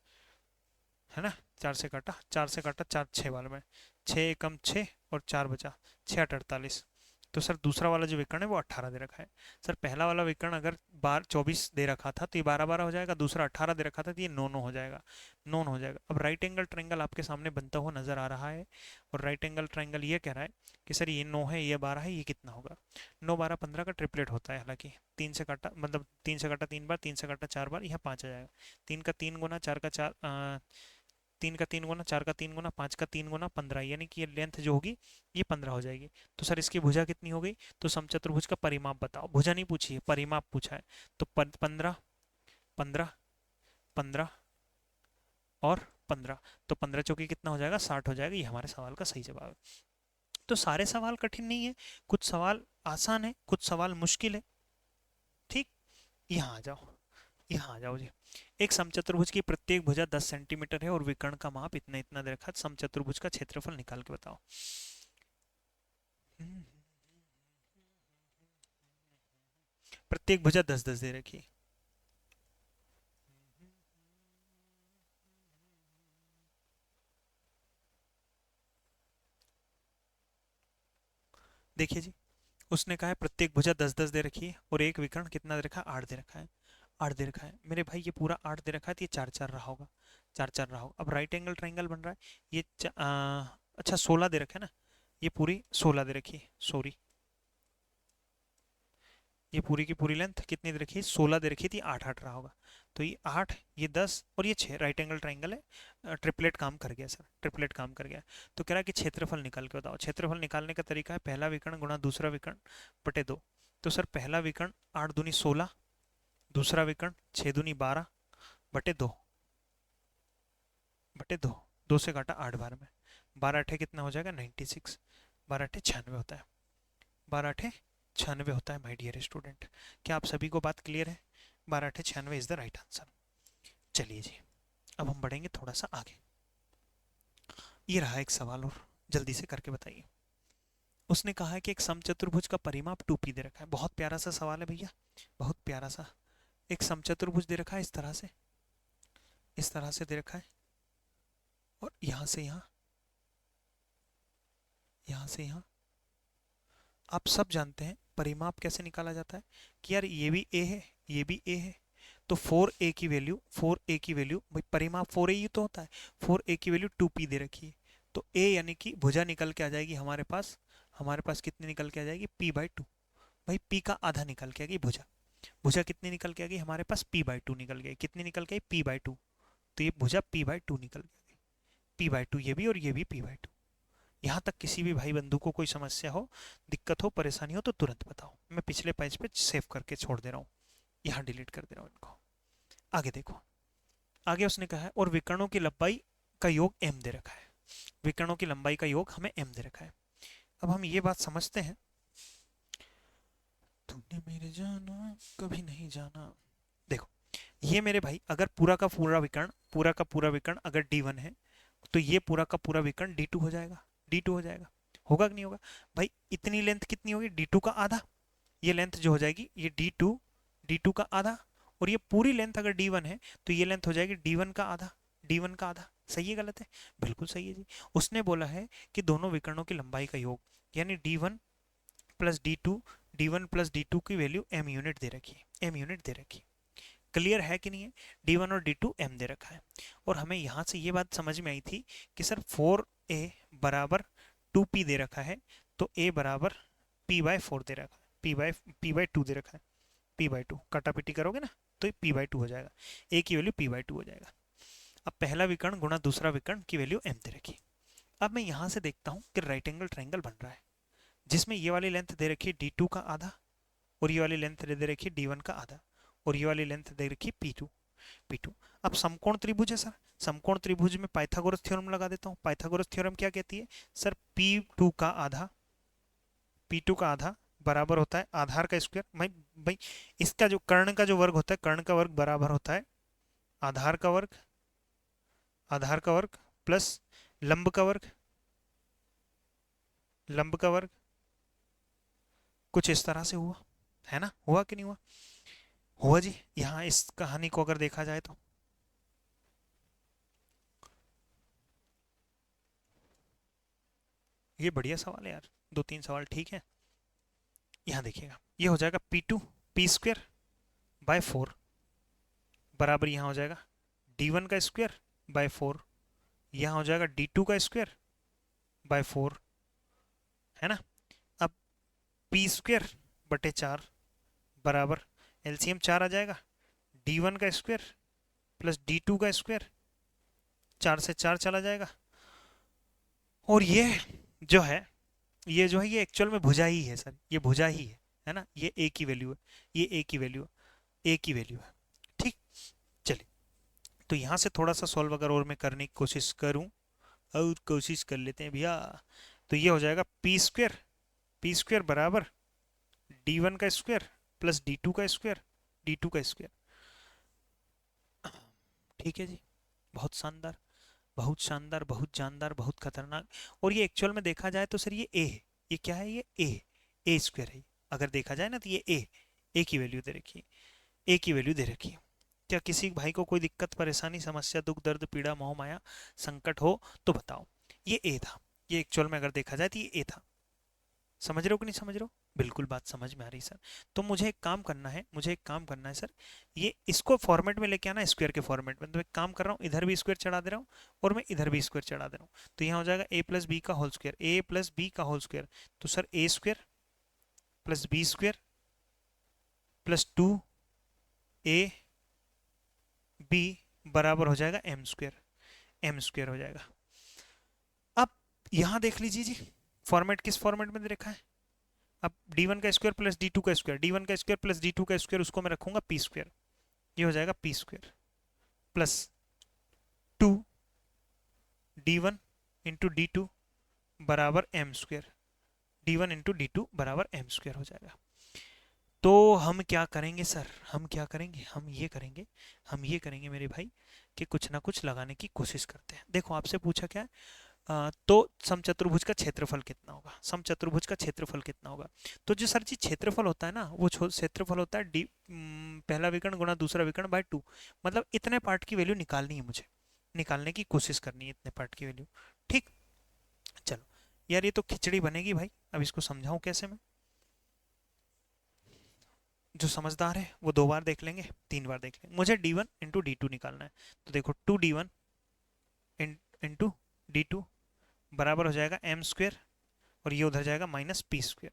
Speaker 1: है ना, 4 से काटा 4 से काटा 4 6 वाले में 6 एकम 6 और 4 बचा 6 8 48। तो सर दूसरा वाला जो विकर्ण है वो 18 दे रखा है। सर पहला वाला विकर्ण अगर 24 दे रखा था तो ये 12 12 हो जाएगा, दूसरा 18 दे रखा था तो ये 9 9 हो जाएगा, 9 9 हो जाएगा। अब राइट एंगल ट्रायंगल आपके सामने बनता हुआ नजर आ रहा है, और राइट एंगल ट्रायंगल ये कह रहा है कि सर ये 9 है, ये 12 है, ये कितना होगा। 9 12 15 का ट्रिपलेट होता है, हालांकि 3 से काटा मतलब 3 से काटा 3 बार, 3 से काटा 4 बार, यहाँ 5 आ जाएगा। 3 का 3 गुना 4 का 4, 3 का 3 गुना 4 का 3 गुना 5 का 3 गुना 15, यानी कि ये लेंथ जो होगी ये 15 हो जाएगी। तो सर इसकी भुजा कितनी हो गई, तो समचतुर्भुज का परिमाप बताओ। भुजा नहीं पूछी है, परिमाप पूछा है। तो 15 15 15 और 15, तो 15 चौकी कितना हो जाएगा 60 हो जाएगा। ये हमारे सवाल का सही जवाब है। तो सारे सवाल कठिन नहीं है, कुछ सवाल आसान है, कुछ सवाल मुश्किल है। ठीक, यहाँ आ जाओ, यहाँ आ जाओ जी। एक समचतुर्भुज की प्रत्येक भुजा 10 सेंटीमीटर है और विकर्ण का माप इतना इतना दे रखा है, समचतुर्भुज का क्षेत्रफल निकाल के बताओ। प्रत्येक भुजा 10 10 दे रखी है। देखिए जी, उसने कहा है प्रत्येक भुजा 10 10 दे रखी है और एक विकर्ण कितना दे रखा है 8 दे रखा है। 8 दे रखा है मेरे भाई, ये पूरा 8 दे रखा है तो ये 4 4 रहा होगा, 4 4 रहा होगा। अब राइट एंगल ट्रायंगल बन रहा है, ये अच्छा 16 दे रखा है ना, ये पूरी 16 दे रखी है, सॉरी ये पूरी की पूरी लेंथ कितनी दे रखी है 16 दे रखी थी, 8 8 रहा होगा। तो ये 8, ये 10 और ये 6, राइट एंगल ट्रायंगल है, ट्रिपलेट काम कर गया सर, ट्रिपलेट काम कर गया। तो कह रहा है कि क्षेत्रफल निकाल के बताओ। क्षेत्रफल निकालने का तरीका है पहला विकर्ण गुणा दूसरा विकर्ण बटे 2। तो सर पहला विकर्ण 8 दूनी 16, दूसरा विकर्ण 6 दूनी 12 बटे 2, बटे 2, 2 से काटा 8 बार में, 12 अठे कितना हो जाएगा 96, 12 अठे 96 होता है, 12 अठे 96 होता है माय डियर स्टूडेंट। क्या आप सभी को बात क्लियर है? 12 अठे 96 इज द राइट आंसर। चलिए जी, अब हम बढ़ेंगे थोड़ा सा आगे। ये रहा एक सवाल और, जल्दी से करके बताइए। उसने कहा है कि एक समचतुर्भुज का परिमाप 2p दे रखा है। बहुत प्यारा सा सवाल है भैया, बहुत प्यारा सा। एक समचतुर्भुज दे रखा है इस तरह से, इस तरह से दे रखा है, और यहां से यहां, यहां से यहां। आप सब जानते हैं परिमाप कैसे निकाला जाता है, कि यार ये भी a है, ये भी a है, तो 4a की वैल्यू, 4a की वैल्यू भाई परिमाप 4a ही तो होता है, 4a की वैल्यू 2p दे रखी है। तो a यानी कि भुजा निकल के आ जाएगी हमारे पास, हमारे पास कितनी निकल के आ जाएगी p/2। भाई p का आधा निकल के आ गई भुजा, भुजा कितनी निकल के आ गई हमारे पास p/2 निकल गई, कितनी निकल गई p/2। तो ये भुजा p/2 निकल गई, p/2 ये भी और ये भी p/2। यहाँ तक किसी भी भाई बंधु को कोई समस्या हो, दिक्कत हो, परेशानी हो तो तुरंत बताओ। मैं पिछले पेज पे सेव करके छोड़ दे रहा हूँ, यहाँ डिलीट कर दे रहा हूँ इनको। आगे देखो, आगे उसने कहा है और विकर्णों की लंबाई का योग m दे रखा है। विकर्णों की लंबाई का योग हमें m दे रखा है। अब हम ये बात समझते हैं, तुमने मेरे जाना कभी नहीं जाना। देखो ये मेरे भाई अगर पूरा का पूरा विकर्ण, पूरा का पूरा विकर्ण अगर d1 है, तो ये पूरा का पूरा विकर्ण d2 हो जाएगा, d2 हो जाएगा, होगा कि नहीं होगा। भाई इतनी लेंथ कितनी होगी d2 का आधा, ये लेंथ जो हो जाएगी ये d2, d2 का आधा, और ये पूरी लेंथ अगर d1 है तो ये लेंथ हो जाएगी d1 का आधा, d1 का आधा। सही है गलत है? बिल्कुल सही है जी। उसने बोला है कि दोनों विकर्णों की लंबाई का योग, यानी d1 plus d2, d1 plus d2 की वैल्यू m यूनिट दे रखी है, m यूनिट दे रखी है। क्लियर है कि नहीं है? d1 और d2 m दे रखा है, और हमें यहाँ से ये बात समझ में आई थी कि सर 4a बराबर 2p दे रखा है, तो a बराबर p/4 दे रखा है, p/2 दे रखा है, p/2 काटापीटी करोगे ना तो ये p/2 हो जाएगा, a की वैल्यू p/2 हो जाएगा। अब पहला विकर्ण गुणा दूसरा विकर्ण की वैल्यू m दे रखी। अब मैं यहाँ से देखता हूँ कि राइट एंगल ट्रायंगल बन रहा है, जिसमें ये वाली लेंथ दे रखी है d2 का आधा, और ये वाली लेंथ दे रखी है d1 का आधा, और ये वाली लेंथ दे रखी है p2। अब समकोण त्रिभुज है सर, समकोण त्रिभुज में पाइथागोरस थ्योरम लगा देता हूँ। पाइथागोरस थ्योरम क्या कहती है सर, p2 का आधा बराबर होता है आधार का स्क्वायर। भाई भाई इसका जो कर्ण का जो वर्ग होता है, कर्ण का वर्ग बराबर होता है आधार का वर्ग, आधार का वर्ग प्लस लंब का वर्ग, लंब का वर्ग। कुछ इस तरह से हुआ है ना, हुआ कि नहीं हुआ? हुआ जी। यहाँ इस कहानी को अगर देखा जाए तो ये बढ़िया सवाल है यार, दो तीन सवाल ठीक है। यहाँ देखिएगा, ये हो जाएगा P2 P² बाय 4 बराबर यहाँ हो जाएगा D1 का स्क्वायर बाय 4, यहाँ हो जाएगा D2 का स्क्वायर बाय 4, है ना। अब P² बटे 4 बराबर एलसीएम 4 आ जाएगा, D1 का स्क्वायर प्लस D2 का स्क्वायर, 4 से 4 चला जाएगा। और जो है ये जो है ये एक्चुअल में भुजा ही है सर, ये भुजा ही है ना, ये ए की वैल्यू है, ये ए की वैल्यू है, ए की वैल्यू है। ठीक, चलिए तो यहाँ से थोड़ा सा सॉल्व अगर और मैं करने की कोशिश करूँ, और कोशिश कर लेते हैं भैया। तो ये हो जाएगा P² बराबर D1 का स्क्वायर प्लस D2 का स्क्वायर, D2 का स्क्वायर। ठीक है जी, बहुत शानदार, बहुत शानदार, बहुत जानदार, बहुत खतरनाक। और ये एक्चुअल में देखा जाए तो सर ये ए है, ये क्या है, ये ए स्क्वायर है। अगर देखा जाए ना तो ये ए की वैल्यू दे रखी है, ए की वैल्यू दे रखी है। क्या किसी भाई को कोई दिक्कत परेशानी समस्या दुख दर्द पीड़ा मोह माया संकट हो तो बताओ। ये ए था, ये एक्चुअल में अगर देखा जाए तो ये ए था। समझ रहे हो कि नहीं समझ रहे हो? बिल्कुल बात समझ में आ रही सर। तो मुझे एक काम करना है, मुझे एक काम करना है सर, ये इसको फॉर्मेट में लेके आना स्क्वायर के फॉर्मेट में। तो एक काम कर रहा हूँ, इधर भी स्क्वायर चढ़ा दे रहा हूँ और मैं इधर भी स्क्वायर चढ़ा दे रहा हूँ। तो यहाँ हो जाएगा ए प्लस बी का होल स्क्वायर, ए प्लस बी का होल स्क्वायर। तो sir A² plus B² plus 2AB बराबर हो जाएगा M² हो जाएगा। अब यहाँ देख लीजिए जी, फॉर्मेट किस फॉर्मेट में दे रखा है। अब D1 का स्क्वायर प्लस D2 का स्क्वायर, D1 का स्क्वायर प्लस D2 का स्क्वायर, उसको मैं रखूंगा P²। ये हो जाएगा P² plus 2D1 into D2 बराबर M², D1 इंटू D2 बराबर M² हो जाएगा। तो हम क्या करेंगे सर, हम क्या करेंगे, हम ये करेंगे मेरे भाई कि कुछ ना कुछ लगाने की कोशिश करते हैं। देखो आपसे पूछा क्या है, तो समचतुर्भुज का क्षेत्रफल कितना होगा, समचतुर्भुज का क्षेत्रफल कितना होगा। तो जो सर जी क्षेत्रफल होता है ना, वो क्षेत्रफल होता है पहला विकर्ण गुणा दूसरा विकर्ण बाय 2। मतलब इतने पार्ट की वैल्यू निकालनी है मुझे, निकालने की कोशिश करनी है इतने पार्ट की वैल्यू। ठीक, चलो यार ये तो खिचड़ी बनेगी भाई, अब इसको समझाऊं कैसे मैं। जो समझदार है वो 2 बार देख लेंगे, 3 बार देख लेंगे। मुझे D1 इंटू D2 निकालना है। तो देखो 2D1 इंटू D2 बराबर हो जाएगा M² और ये उधर जाएगा माइनस P²।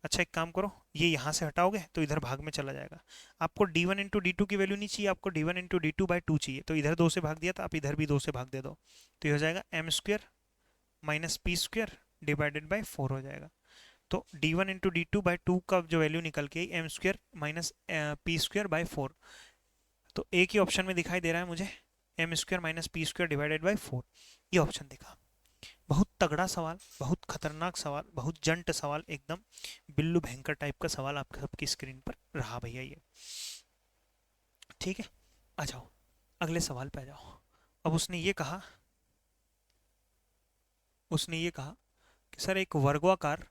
Speaker 1: अच्छा एक काम करो, ये यहाँ से हटाओगे तो इधर भाग में चला जाएगा। आपको D1 इंटू D2 की वैल्यू नहीं चाहिए, आपको D1 इंटू D2 बाय 2 चाहिए। तो इधर 2 से भाग दिया, तो आप इधर भी 2 से भाग दे दो। तो ये हो जाएगा M² minus P² divided by 4 हो जाएगा। तो D1 इंटू D2 बाय 2 का जो वैल्यू निकल के M² माइनस P²बाय 4। तो एक ही ऑप्शन में दिखाई दे रहा है मुझे, M² minus P² divided by 4, ये ऑप्शन दिखा। बहुत तगड़ा सवाल, बहुत खतरनाक सवाल, बहुत जंट सवाल, एकदम बिल्लू भयंकर टाइप का सवाल आपके सबकी स्क्रीन पर रहा भैया ये। ठीक है, आ जाओ अगले सवाल पे आ जाओ। अब उसने ये कहा कि सर एक वर्गाकार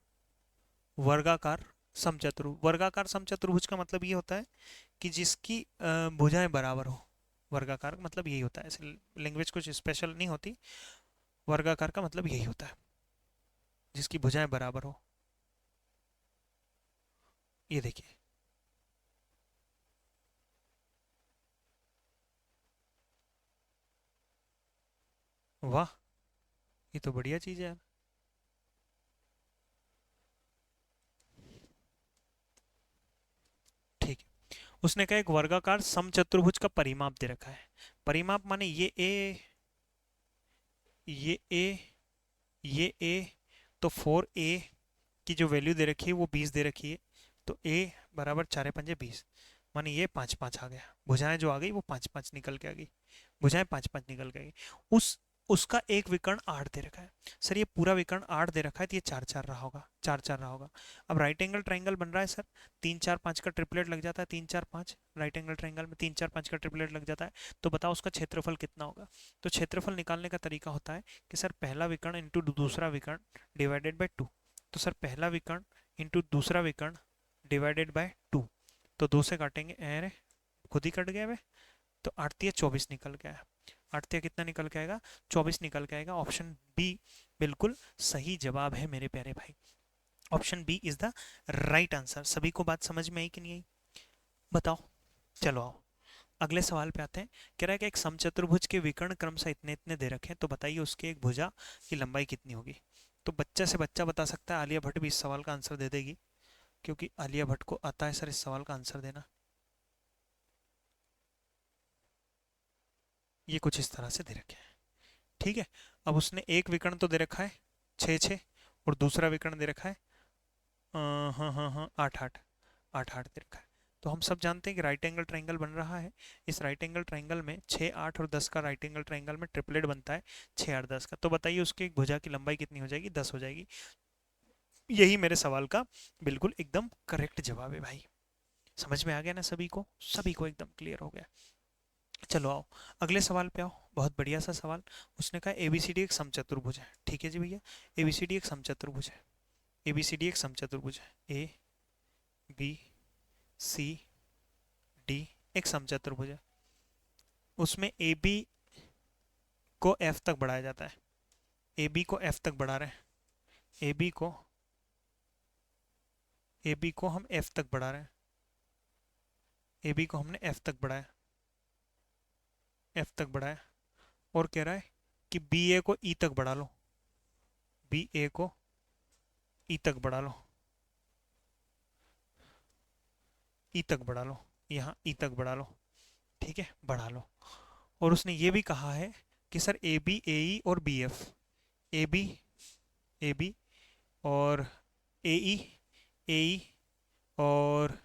Speaker 1: वर्गाकार वर्गाकार समचतुर्भुज का मतलब ये होता है कि जिसकी भुजाएं बराबर हो। वर्गाकार का मतलब यही होता है, ऐसे लैंग्वेज कुछ स्पेशल नहीं होती। वर्गाकार का मतलब यही होता है, जिसकी भुजाएं बराबर हो। ये देखिए, वाह, ये तो बढ़िया चीज है यार। ठीक है, उसने कहा एक वर्गाकार समचतुर्भुज का परिमाप दे रखा है। परिमाप माने ये ए ये ए। तो 4A की जो वैल्यू दे रखी है वो 20 दे रखी है। तो A बराबर 4×5 = 20, माने ये 5×5 आ गया। भुजाएं जो आ गई वो 5×5 निकल के आ गई, भुजाएं 5×5 निकल के आ गई। उस उसका एक विकर्ण 8 दे रखा है। सर ये पूरा विकर्ण 8 दे रखा है तो ये 4 4 रहा होगा, 4 4 रहा होगा। अब राइट एंगल ट्राइंगल बन रहा है सर, 3 4 5 का ट्रिपलेट लग जाता है, 3 4 5 राइट एंगल ट्राइंगल में 3 4 5 का ट्रिपलेट लग जाता है। तो बताओ उसका क्षेत्रफल कितना होगा। तो क्षेत्रफल निकालने का तरीका होता है कि सर पहला विकर्ण इंटू दूसरा विकर्ण डिवाइडेड बाई 2। तो सर पहला विकर्ण इंटू दूसरा विकर्ण डिवाइडेड बाय 2। तो 2 से काटेंगे, अरे खुद ही कट गया वे। तो 8 तिया 24 निकल के आया। 8 तिया कितना निकल के आएगा, 24 निकल के आएगा। ऑप्शन बी बिल्कुल सही जवाब है मेरे प्यारे भाई। Option B is the right answer. सभी को बात समझ में आई कि नहीं आई, बताओ। चलो आओ अगले सवाल पे आते हैं। कह रहा है कि एक समचतुर्भुज के विकर्ण क्रमशः इतने इतने दे रखे हैं, तो बताइए उसके एक भुजा की लंबाई कितनी होगी। तो बच्चा से बच्चा बता सकता है, आलिया भट्ट भी इस सवाल का आंसर दे देगी, क्योंकि आलिया भट्ट को आता है सर इस सवाल का आंसर देना। ये कुछ इस तरह से दे रखे हैं, ठीक है। अब उसने एक विकर्ण तो दे रखा है 6 6, और दूसरा विकर्ण दे रखा है हाँ हाँ हाँ 8 8, 8 8 दे रखा है। तो हम सब जानते हैं कि राइट एंगल ट्राइंगल बन रहा है। इस राइट एंगल ट्राइंगल में 6 8 और 10 का राइट एंगल ट्राइंगल में ट्रिपलेट बनता है 6 8 10 का। तो बताइए उसकी एक भुजा की लंबाई कितनी हो जाएगी, 10 हो जाएगी। यही मेरे सवाल का बिल्कुल एकदम करेक्ट जवाब है भाई। समझ में आ गया ना सभी को, सभी को एकदम क्लियर हो गया। चलो आओ अगले सवाल पे आओ। बहुत बढ़िया सा सवाल। उसने कहा एबीसीडी एक समचतुर्भुज है, ठीक है जी भैया। एबीसीडी एक समचतुर्भुज है, एबीसीडी एक समचतुर्भुज है, ए बी सी डी एक समचतुर्भुज है। उसमें ए बी को एफ तक बढ़ाया जाता है, ए बी को एफ तक बढ़ा रहे हैं, ए बी को हम एफ तक बढ़ा रहे हैं, ए बी को हमने एफ तक बढ़ाया, एफ तक बढ़ाया। और कह रहा है कि बी ए को ई तक बढ़ा लो, बी ए को ई तक बढ़ा लो, ई तक बढ़ा लो, यहाँ ई तक बढ़ा लो, ठीक है बढ़ा लो। और उसने ये भी कहा है कि sir A B A E और B F, A B A B और ए ई, ए ई और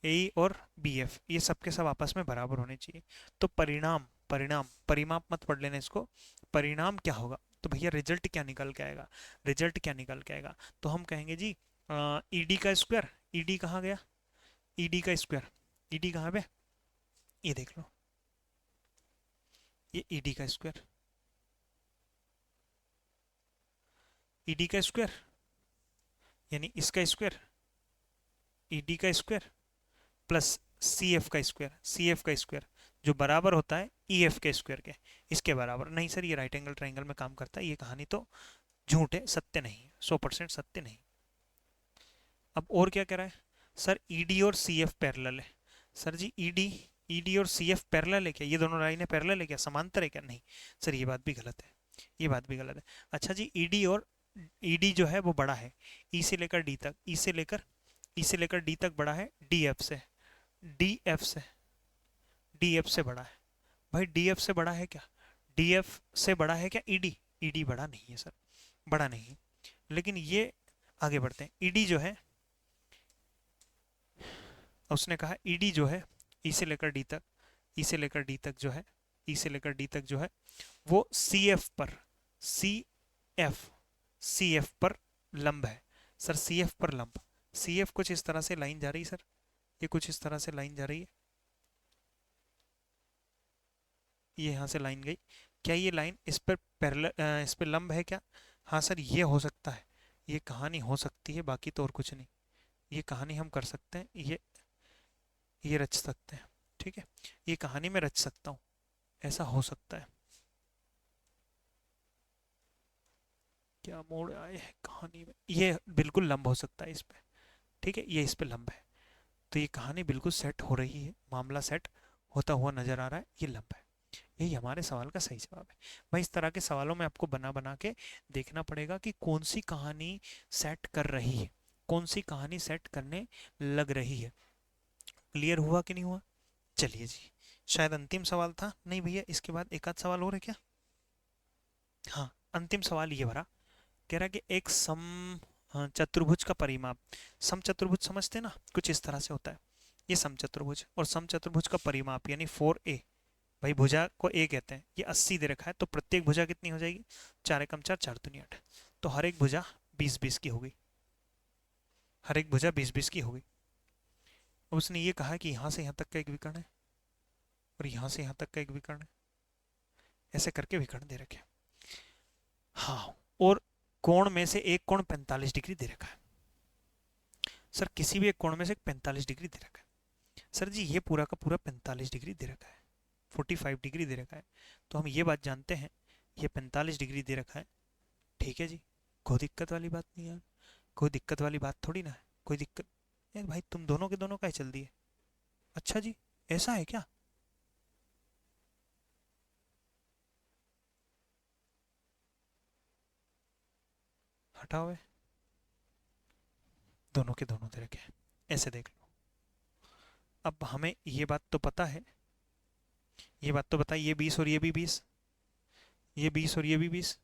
Speaker 1: ए ई और बी एफ ये सब के सब आपस में बराबर होने चाहिए। तो परिणाम, परिणाम परिमाप मत पढ़ लेना इसको, परिणाम क्या होगा। तो भैया रिजल्ट क्या निकल के आएगा, रिजल्ट क्या निकल के आएगा। तो हम कहेंगे जी ईडी का स्क्वायर, ईडी कहाँ गया, ईडी का स्क्वायर, ईडी कहाँ पे, ये देख लो, ये ईडी का स्क्वायर, ईडी का स्क्वायर यानी इसका स्क्वायर, ईडी का स्क्वायर प्लस सी एफ का स्क्वायर, सी एफ का स्क्वायर जो बराबर होता है ई एफ के स्क्वायर के, इसके बराबर। नहीं सर ये राइट एंगल ट्राइंगल में काम करता है, ये कहानी तो झूठ है, सत्य नहीं है, 100% सत्य नहीं। अब और क्या कह रहा है, सर ईडी और सी एफ पैरेलल है। सर जी ईडी, ईडी और सी एफ पैरेलल है क्या, ये दोनों लाइनें पैरेलल है क्या, समांतर है क्या, नहीं सर ये बात भी गलत है, ये बात भी गलत है। अच्छा जी ईडी और ईडी जो है वो बड़ा है ई से लेकर डी तक, ई से लेकर डी तक बड़ा है डी एफ से, डी एफ से, डी एफ से बड़ा है। भाई डी एफ से बड़ा है क्या, डी एफ से बड़ा है क्या ईडी, ईडी बड़ा नहीं है सर, बड़ा नहीं है। लेकिन ये आगे बढ़ते हैं, ईडी जो है उसने कहा ईडी जो है ई से लेकर डी तक, ई से लेकर डी तक जो है, ई से लेकर डी तक जो है वो सी एफ पर, सी एफ, सी एफ पर लंब है। सर सी एफ पर लंब, सी एफ कुछ इस तरह से लाइन जा रही है सर, ये कुछ इस तरह से लाइन जा रही है, ये यहाँ से लाइन गई, क्या ये लाइन इस पर पैरेलल, इस पर लंब है क्या। हाँ सर ये हो सकता है, ये कहानी हो सकती है, बाकी तो और कुछ नहीं। ये कहानी हम कर सकते हैं, ये रच सकते हैं, ठीक है ये कहानी में रच सकता हूँ, ऐसा हो सकता है। क्या मोड़ आए हैं कहानी में, ये बिल्कुल लंब हो सकता है इस पे, ठीक है ये इस पे लंब है। तो ये कहानी बिल्कुल सेट हो रही है, मामला सेट होता हुआ नजर आ रहा है, ये लंब है। यही हमारे सवाल का सही जवाब है। भाई इस तरह के सवालों में आपको बना बना के देखना पड़ेगा कि कौन सी कहानी सेट कर रही है, कौन सी कहानी सेट करने लग रही है। क्लियर हुआ कि नहीं हुआ। चलिए जी शायद अंतिम सवाल था, नहीं भैया इसके बाद एक आध सवाल और है क्या। हाँ अंतिम सवाल ये भरा, कह रहा है कि एक हाँ, चतुर्भुज का परिमाप, समचतुर्भुज समझते ना कुछ इस तरह से होता है, ये समचतुर्भुज और समचतुर्भुज का परिमाप यानी 4a, भाई भुजा को ए कहते हैं, ये 80 दे रखा है, तो प्रत्येक भुजा कितनी हो जाएगी, 4 एकम 4, 4 दूनी 8, तो हर एक भुजा 20-20 की हो गई, हर एक भुजा 20-20 की हो गई। अब उसने ये कहा कि यहाँ से यहाँ तक का एक विकर्ण है और यहाँ से यहाँ तक का एक विकर्ण है, ऐसे करके विकर्ण दे रखे। हाँ, और कोण में से एक कोण 45 डिग्री दे रखा है। सर किसी भी एक कोण में से 45 डिग्री दे रखा है। सर जी ये पूरा का पूरा 45 डिग्री दे रखा है, 45 डिग्री दे रखा है, तो हम ये बात जानते हैं ये 45 डिग्री दे रखा है। ठीक है जी, कोई दिक्कत वाली बात नहीं यार, कोई दिक्कत वाली बात थोड़ी ना है, कोई दिक्कत। यार भाई तुम दोनों के दोनों का ही चल दिए। अच्छा जी, ऐसा है क्या? हटाओ है, दोनों के दोनों दे रखे हैं, ऐसे देख लो। अब हमें ये बात तो पता है, ये बात तो पता है, ये 20 और ये भी 20, ये 20 और ये भी 20,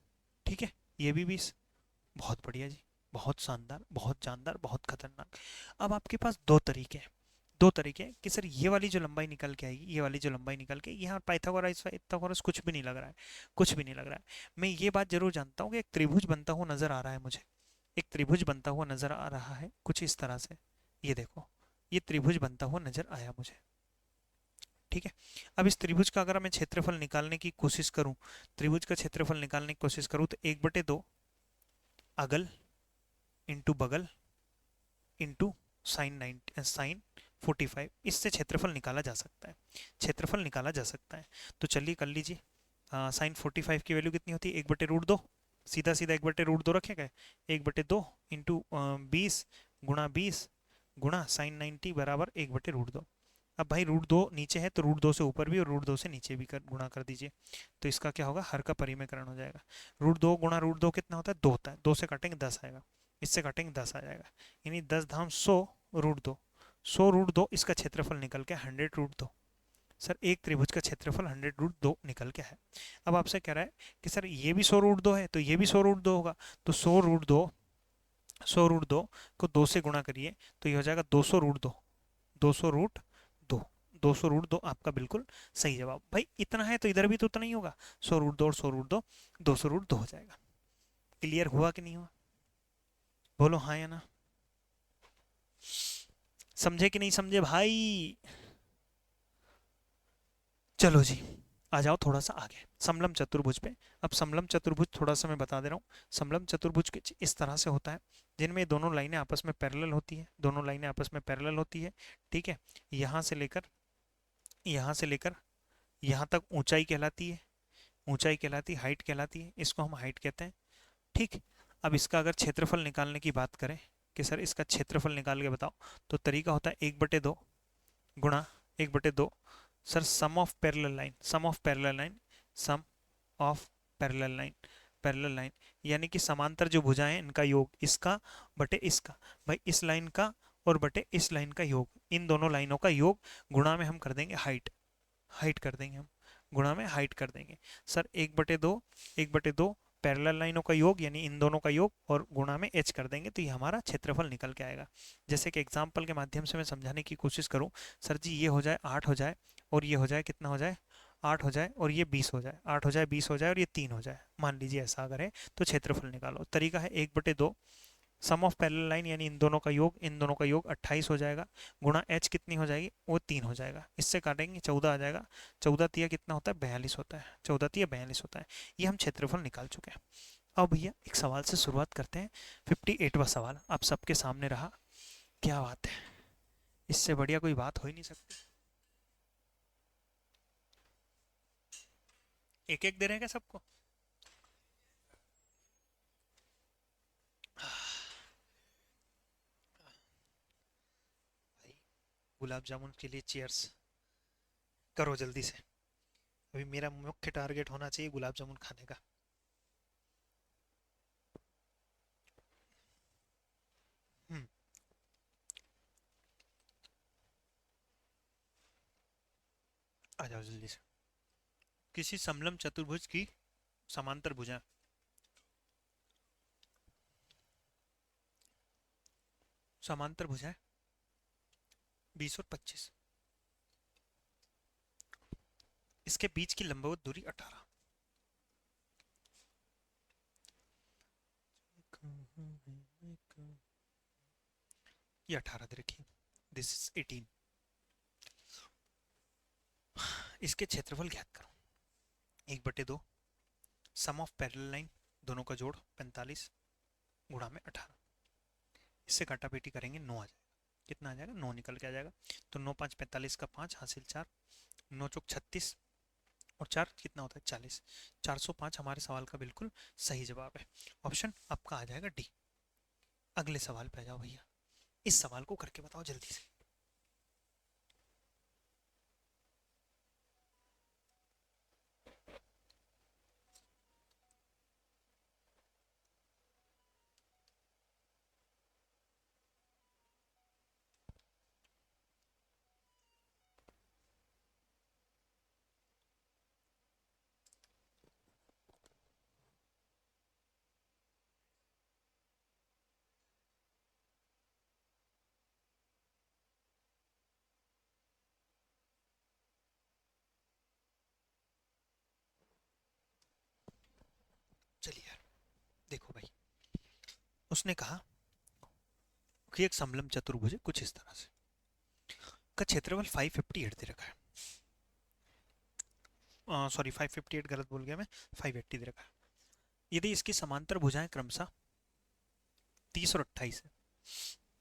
Speaker 1: ठीक है, ये भी 20। बहुत बढ़िया जी, बहुत शानदार, बहुत जानदार, बहुत खतरनाक। अब आपके पास दो तरीके हैं, दो तरीके हैं कि सर ये वाली जो लंबाई निकल के आएगी, ये वाली जो लंबाई निकल के, यहाँ पाइथागोरस पाइथागोरस कुछ भी नहीं लग रहा है, कुछ भी नहीं लग रहा है। मैं ये बात जरूर जानता हूँ कि एक त्रिभुज बनता हुआ नजर आ रहा है मुझे, एक त्रिभुज बनता हुआ नजर आ रहा है कुछ इस तरह से। ये देखो, ये त्रिभुज बनता हुआ नजर आया मुझे। ठीक है, अब इस त्रिभुज का अगर मैं क्षेत्रफल निकालने की कोशिश करूं, त्रिभुज का क्षेत्रफल निकालने की कोशिश करूं, तो 1/2 अगल इंटू बगल इंटू साइन 45, इससे क्षेत्रफल निकाला जा सकता है, क्षेत्रफल निकाला जा सकता है। तो चलिए कर लीजिए, साइन 45 की वैल्यू कितनी होती है, 1/√2, सीधा सीधा 1/√2 रखेगा, 1/2 इंटू 20 गुणा 20 गुणा साइन 90 बराबर 1/√2। अब भाई √2 नीचे है तो √2 से ऊपर भी और √2 से नीचे भी गुणा कर दीजिए, तो इसका क्या होगा, हर का परिमेयकरण हो जाएगा। √2 गुणा √2 कितना होता है, 2 होता है, 2 से काटेंगे 10 आएगा, इससे काटेंगे 10 आ जाएगा, यानी 10 धाम 100 √2, 100 √2, इसका क्षेत्रफल निकल के 100 √2। सर एक त्रिभुज का क्षेत्रफल 100 √2 निकल के है। अब आपसे कह रहा है कि सर ये भी 100 √2 है तो ये भी 100 √2 होगा, तो 100 √2 को 2 से गुणा करिए तो ये हो जाएगा 200 √2, 200 √2, 200 √2 आपका बिल्कुल सही जवाब। भाई इतना है तो इधर भी तो उतना ही होगा, 100 √2 और 100 √2, 200 √2 हो जाएगा। क्लियर हुआ कि नहीं हुआ, बोलो हाँ या ना, समझे कि नहीं समझे भाई? चलो जी, आ जाओ थोड़ा सा आगे समलम चतुर्भुज पे। अब समलम चतुर्भुज थोड़ा सा मैं बता दे रहा हूँ, समलम चतुर्भुज कुछ इस तरह से होता है जिनमें दोनों लाइनें आपस में पैरेलल होती है, दोनों लाइनें आपस में पैरेलल होती है। ठीक है, यहाँ से लेकर यहाँ से लेकर यहाँ तक ऊंचाई कहलाती है, ऊंचाई कहलाती है, हाइट कहलाती है, इसको हम हाइट कहते हैं। ठीक, अब इसका अगर क्षेत्रफल निकालने की बात करें कि सर इसका क्षेत्रफल निकाल के बताओ, तो तरीका होता है 1/2 गुणा 1/2, sir sum of parallel line, sum of parallel line, sum of parallel line, parallel line यानी कि समांतर जो भुजाएं हैं इनका योग, इसका बटे इसका, भाई इस लाइन का और बटे इस लाइन का योग, इन दोनों लाइनों का योग गुणा में हम कर देंगे हाइट, हाइट कर देंगे हम, गुणा में हाइट कर देंगे। सर 1/2, 1/2 पैरेलल लाइनों का योग यानी इन दोनों का योग और गुणा में h कर देंगे, तो ये हमारा क्षेत्रफल निकल के आएगा। जैसे कि एग्जाम्पल के माध्यम से मैं समझाने की कोशिश करूं, सर जी ये हो जाए 8 हो जाए और ये हो जाए कितना हो जाए, 8 हो जाए और ये 20 हो जाए, 8 हो जाए 20 हो जाए और ये 3 हो जाए, मान लीजिए ऐसा अगर है तो क्षेत्रफल निकालो। तरीका है 1/2 सम ऑफ पैरेलल लाइन यानी इन दोनों का योग, इन दोनों का योग 28 हो जाएगा, गुणा h कितनी हो जाएगी, वो 3 हो जाएगा, इससे काटेंगे 14 आ जाएगा, 14 तिया कितना होता है 42 होता है, 14 तिया 42 होता है। ये हम क्षेत्रफल निकाल चुके हैं। अब भैया एक सवाल से शुरुआत करते हैं, 58वां सवाल आप सबके सामने रहा। क्या बात है, इससे बढ़िया कोई बात हो ही नहीं सकती। एक एक दे रहे हैं क्या सबको? भाई गुलाब जामुन के लिए चीयर्स करो जल्दी से, अभी मेरा मुख्य टारगेट होना चाहिए गुलाब जामुन खाने का। हम्म, आ जाओ जल्दी से। किसी समलम चतुर्भुज की समांतर भुजा, समांतर भुजा 20 और 25, इसके बीच की लंबवत दूरी 18, ये 18 दे रखी, दिस इज 18। इसके क्षेत्रफल ज्ञात करो। 1/2 सम ऑफ पैरेलल लाइन, दोनों का जोड़ 45 गुणा में 18। इससे काटापीटी करेंगे 9 आ जाएगा। कितना आ जाएगा? 9 निकल के आ जाएगा। तो 9 5 45 का 5 हासिल 4, 9 चौक 36 और 4 कितना होता है? 40। 405 हमारे सवाल का बिल्कुल सही जवाब है। ऑप्शन आपका आ जाएगा डी। अगले सवाल पे आ जाओ भैया, इस सवाल को करके बताओ जल्दी से। चलिए यार, देखो भाई, उसने कहा कि एक समलंब चतुर्भुज है कुछ इस तरह से, का क्षेत्रफल 558 दे रखा है। सॉरी 558 गलत बोल गया मैं, 580 दे रखा है। यदि इसकी समांतर भुजाएं क्रमशः 30 और 28 है,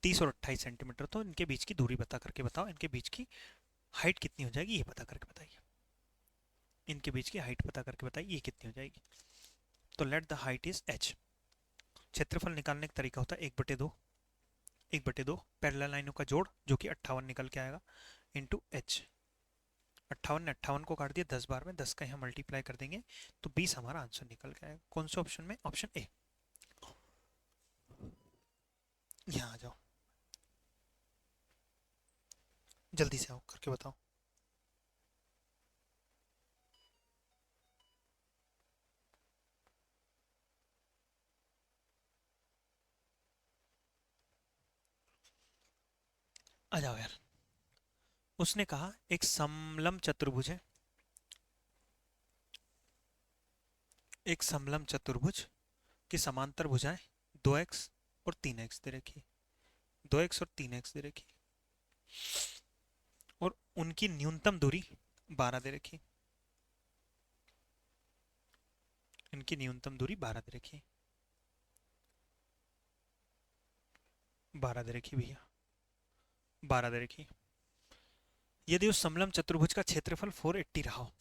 Speaker 1: 30 और 28 सेंटीमीटर, तो इनके बीच की दूरी बता करके बताओ, इनके बीच की हाइट कितनी हो जाएगी ये पता करके बताइए। इनके बीच की हाइट पता करके बताइए ये कितनी हो जाएगी। तो let the height is h। क्षेत्रफल निकालने का तरीका होता है 1/2, 1/2 पैरेलल लाइनों का जोड़ जो कि 58 निकल के आएगा, इंटू h। 58 ने 58 को काट दिया 10 बार में, 10 का यहाँ मल्टीप्लाई कर देंगे तो 20 हमारा आंसर निकल के आएगा। कौन से ऑप्शन में? Option A. यहाँ आ जाओ, जल्दी से आओ करके बताओ। आ जाओ यार। उसने कहा एक समलंब चतुर्भुज है, एक समलंब चतुर्भुज की समांतर भुजाएं 2x और 3x दे रखी, 2x और 3x दे रखी, और उनकी न्यूनतम दूरी 12 दे रखी, इनकी न्यूनतम दूरी 12 दे रखी, 12 दे रखी भैया, 12 दे रखी। यदि उस समलंब चतुर्भुज का क्षेत्रफल 480 रहा हो,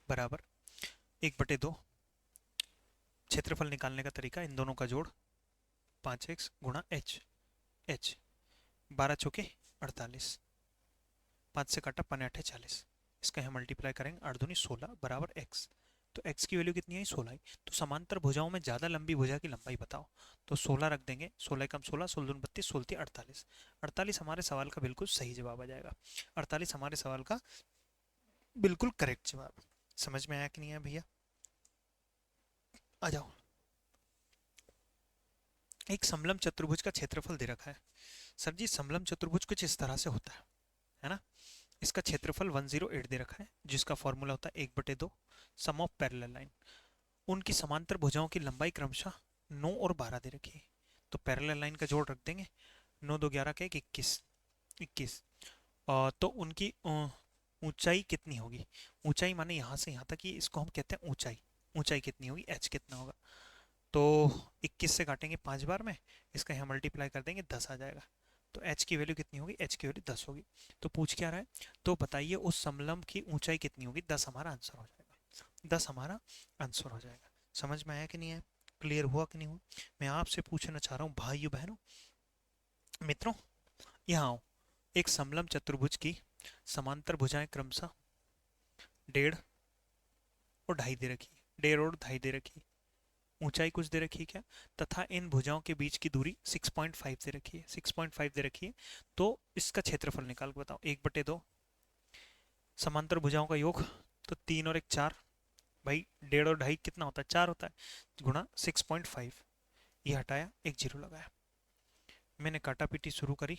Speaker 1: बराबर 1/2 क्षेत्रफल निकालने का तरीका, इन दोनों का जोड़ 5x गुणा h, h 12 चौके 48, 5 से काटा 5 8 40, इसका यहाँ मल्टीप्लाई करेंगे 8 दूनी 16 बराबर x। तो x की वैल्यू कितनी आई? 16 आई। तो समांतर भुजाओं में ज्यादा लंबी भुजा की लंबाई बताओ। तो 16 रख देंगे, 16 कम 16, 16 दूनी 32, 16 48, 48 हमारे सवाल का बिल्कुल सही जवाब आ जाएगा। 48 हमारे सवाल का बिल्कुल करेक्ट जवाब। समझ में आया कि नहीं है भैया? आ जाओ। एक समलंब चतुर्भुज का क्षेत्रफल दे रखा है। सर जी समलंब चतुर्भुज कुछ इस तरह से होता है ना? इसका क्षेत्रफल 108 दे रखा है, जिसका फॉर्मूला होता है 1/2 सम ऑफ पैरेलल लाइन। उनकी समांतर भुजाओं की लंबाई क्रमशः 9 और 12 दे रखी है। तो पैरेलल लाइन का जोड़ रख देंगे, 9 2 11 का 21, 21। तो उनकी ऊंचाई कितनी होगी? ऊंचाई माने यहाँ से यहाँ तक, ही इसको हम कहते हैं ऊंचाई। ऊंचाई कितनी होगी? h कितना होगा? तो 21 से काटेंगे 5 बार में, इसका यहाँ मल्टीप्लाई कर देंगे 10 आ जाएगा। तो h की वैल्यू कितनी होगी? h की वैल्यू 10 होगी। तो पूछ क्या रहा है? तो बताइए उस समलंब की ऊंचाई कितनी होगी? 10 हमारा आंसर हो जाएगा, 10 हमारा आंसर हो जाएगा। समझ में आया कि नहीं है? क्लियर हुआ कि नहीं हुआ? मैं आपसे पूछना चाह रहा हूँ भाइयों बहनों मित्रों, यहाँ आओ। एक समलंब चतुर्भुज की समांतर भुजाएं क्रमशः 1.5 और 2.5 दे रखी, 1.5 और 2.5 दे रखी, ऊंचाई कुछ दे रखी है क्या, तथा इन भुजाओं के बीच की दूरी 6.5 दे रखी है, 6.5 दे रखी है। तो इसका क्षेत्रफल निकाल के बताओ। 1/2 समांतर भुजाओं का योग, तो 3 और 1 4, भाई 1.5 और 2.5 कितना होता है? 4 होता है, गुणा 6.5, ये हटाया 1 जीरो लगाया, मैंने काटापीटी शुरू करी,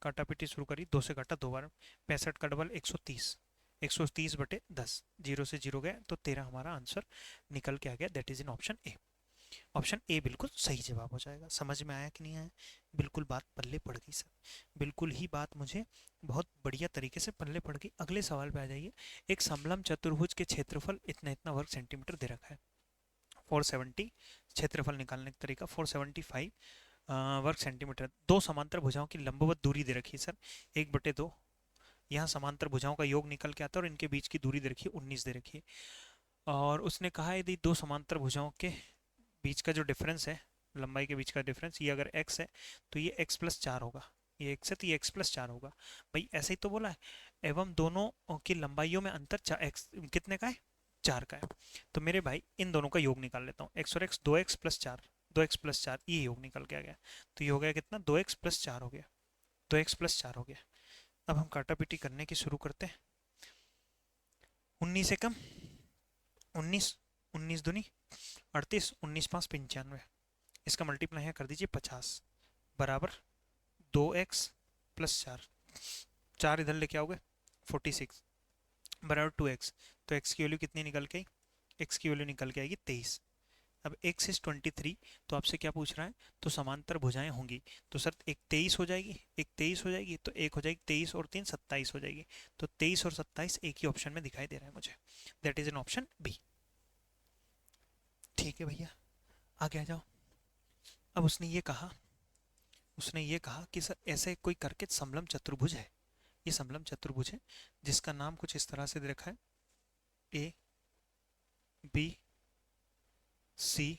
Speaker 1: काटापीटी शुरू करी, 2 से काटा 2 बार, 65 का डबल 130, 130/10, 0 से 0 गए तो 13 हमारा आंसर निकल के आ गया, that is in option A. Option A बिल्कुल सही जवाब हो जाएगा। समझ में आया कि नहीं आया? बिल्कुल बात पल्ले पड़ गई सर, बिल्कुल ही बात मुझे बहुत बढ़िया तरीके से पल्ले पड़ गई। अगले सवाल पे आ जाइए। एक समलंब चतुर्भुज के क्षेत्रफल इतना इतना वर्ग सेंटीमीटर दे रखा है, 470। क्षेत्रफल निकालने का तरीका 475 वर्ग सेंटीमीटर। दो समांतर भुजाओं की लंबवत दूरी दे रखी है सर 1/2। यहाँ समांतर भुजाओं का योग निकल के आता है और इनके बीच की दूरी दे रखी है 19 दे रखी है। और उसने कहा यदि दो समांतर भुजाओं के बीच का जो डिफरेंस है, लंबाई के बीच का डिफरेंस, ये अगर x है तो ये x+4 होगा। ये x है तो ये x+4 होगा। भाई ऐसे ही तो बोला है। एवं दोनों की लंबाइयों में अंतर x कितने का है? 4 का है। तो मेरे भाई इन दोनों का योग निकाल लेता हूँ। x और x, 2x+4, 2x+4 ये योग निकल के आ गया। तो ये हो गया कितना? 2x+4 हो गया, 2x+4 हो गया। अब हम काटा पीटी करने की शुरू करते हैं। 19 से कम 19, 19 दूनी 38, 19 5 95। इसका मल्टीप्लाई यहाँ कर दीजिए 50 बराबर 2x+4, 4 इधर लेके आओगे 46 बराबर 2x। तो x की वैल्यू कितनी निकल के आई? x की वैल्यू निकल के आएगी 23। अब x इज 23, तो आपसे क्या पूछ रहा है? तो समांतर भुजाएं होंगी। तो सर एक 23 हो जाएगी, एक 23 हो जाएगी, तो एक हो जाएगी 23 और 3 27 हो जाएगी। तो 23 और 27 एक ही ऑप्शन में दिखाई दे रहा है मुझे, that is an option B. ठीक है भैया, आगे आ जाओ। अब उसने ये कहा कि सर ऐसे कोई करके समलंब चतुर्भुज है, ये समलंब चतुर्भुज है जिसका नाम कुछ इस तरह से दे रखा है ए बी सी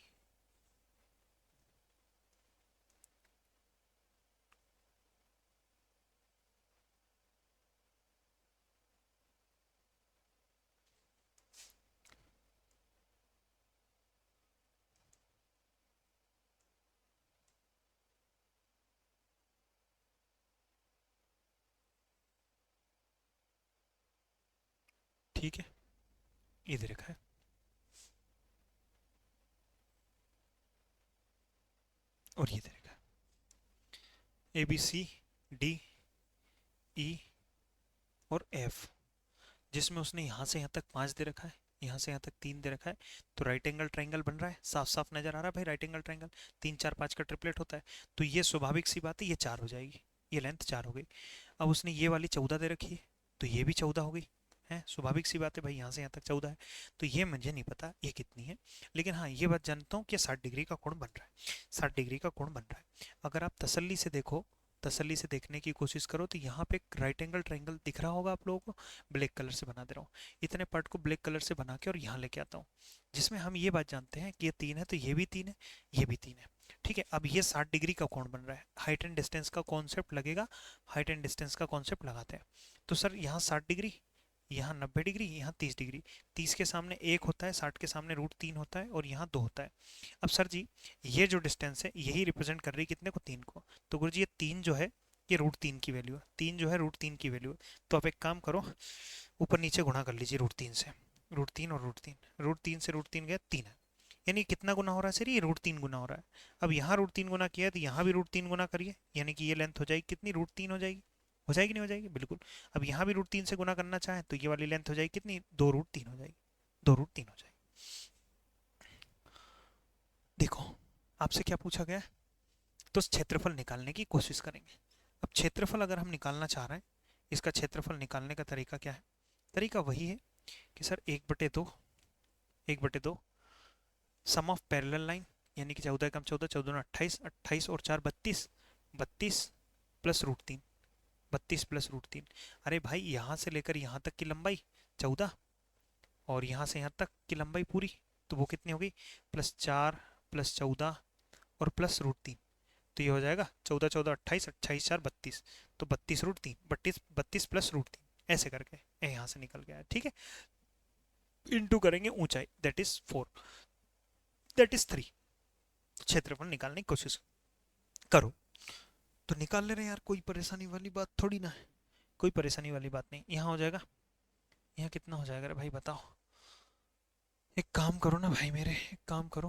Speaker 1: ठीक है, ये दे रखा है और ये दे रखा है A B C D E और एफ, जिसमें उसने यहाँ से यहाँ तक 5 दे रखा है, यहाँ से यहाँ तक 3 दे रखा है। तो राइट एंगल ट्राइंगल बन रहा है, साफ साफ नजर आ रहा है भाई। राइट एंगल ट्राइंगल 3 4 5 का ट्रिपलेट होता है। तो ये स्वाभाविक सी बात है, ये 4 हो जाएगी, ये लेंथ 4 हो गई। अब उसने ये वाली 14 दे रखी है, तो ये भी 14 हो गई है। स्वाभाविक सी बात है भाई, यहाँ से यहाँ तक 14 है। तो ये मुझे नहीं पता ये कितनी है, लेकिन हाँ ये बात जानता हूँ कि 60 डिग्री का कोण बन रहा है, 60 डिग्री का कोण बन रहा है। अगर आप तसल्ली से देखो, तसल्ली से देखने की कोशिश करो, तो यहाँ पे एक राइट एंगल ट्राइंगल दिख रहा होगा आप लोगों को। ब्लैक कलर से बना दे रहा हूँ, इतने पार्ट को ब्लैक कलर से बना के और यहाँ लेके आता हूँ, जिसमें हम ये बात जानते हैं कि ये 3 है तो ये भी 3 है, ये भी 3 है। ठीक है, अब ये 60 डिग्री का कोण बन रहा है। हाइट एंड डिस्टेंस का कॉन्सेप्ट लगेगा, हाइट एंड डिस्टेंस का कॉन्सेप्ट लगाते हैं। तो सर यहाँ 60 डिग्री, यहाँ 90 डिग्री, यहाँ 30 डिग्री। 30 के सामने 1 होता है, 60 के सामने √3 होता है और यहाँ 2 होता है। अब सर जी ये जो डिस्टेंस है यही रिप्रेजेंट कर रही है कितने को? 3 को। तो गुरु जी ये 3 जो है ये √3 की वैल्यू है, 3 जो है √3 की वैल्यू है। तो आप एक काम करो, ऊपर नीचे गुणा कर लीजिए √3 से, √3 और √3, √3 से √3 गया 3 है। यानी कितना गुना हो रहा है सर? ये √3 गुना हो रहा है। अब यहाँ √3 गुना किया है तो यहाँ भी √3 गुना करिए, यानी कि ये लेंथ हो जाएगी कितनी? √3 हो जाएगी। हो जाएगी नहीं हो जाएगी? बिल्कुल। अब यहाँ भी √3 से गुना करना चाहें तो ये वाली लेंथ हो जाएगी कितनी? 2√3 हो जाएगी, 2√3 हो जाएगी। देखो आपसे क्या पूछा गया है, तो क्षेत्रफल निकालने की कोशिश करेंगे। अब क्षेत्रफल अगर हम निकालना चाह रहे हैं, इसका क्षेत्रफल निकालने का तरीका क्या है? तरीका वही है कि sir 1/2, 1/2 sum of parallel line, यानी कि 14 कम 14, 14 28, 28 और 4 32, 32 प्लस √3, 32 प्लस √3। अरे भाई यहाँ से लेकर यहाँ तक की लंबाई 14 और यहाँ से यहाँ तक की लंबाई पूरी, तो वो कितनी होगी? +4 +14 और प्लस √3। तो ये हो जाएगा 14 14 28, 28 4 32, तो 32 √3, 32 32 प्लस √3, ऐसे करके यहाँ से निकल गया है। ठीक है, इंटू करेंगे ऊंचाई, दैट इज 4, दैट इज 3। क्षेत्रफल निकालने की कोशिश करो। तो निकाल ले रहे हैं यार, कोई परेशानी वाली बात थोड़ी ना है, कोई परेशानी वाली बात नहीं। यहाँ हो जाएगा, यहाँ कितना हो जाएगा रे भाई बताओ? एक काम करो ना भाई मेरे, एक काम करो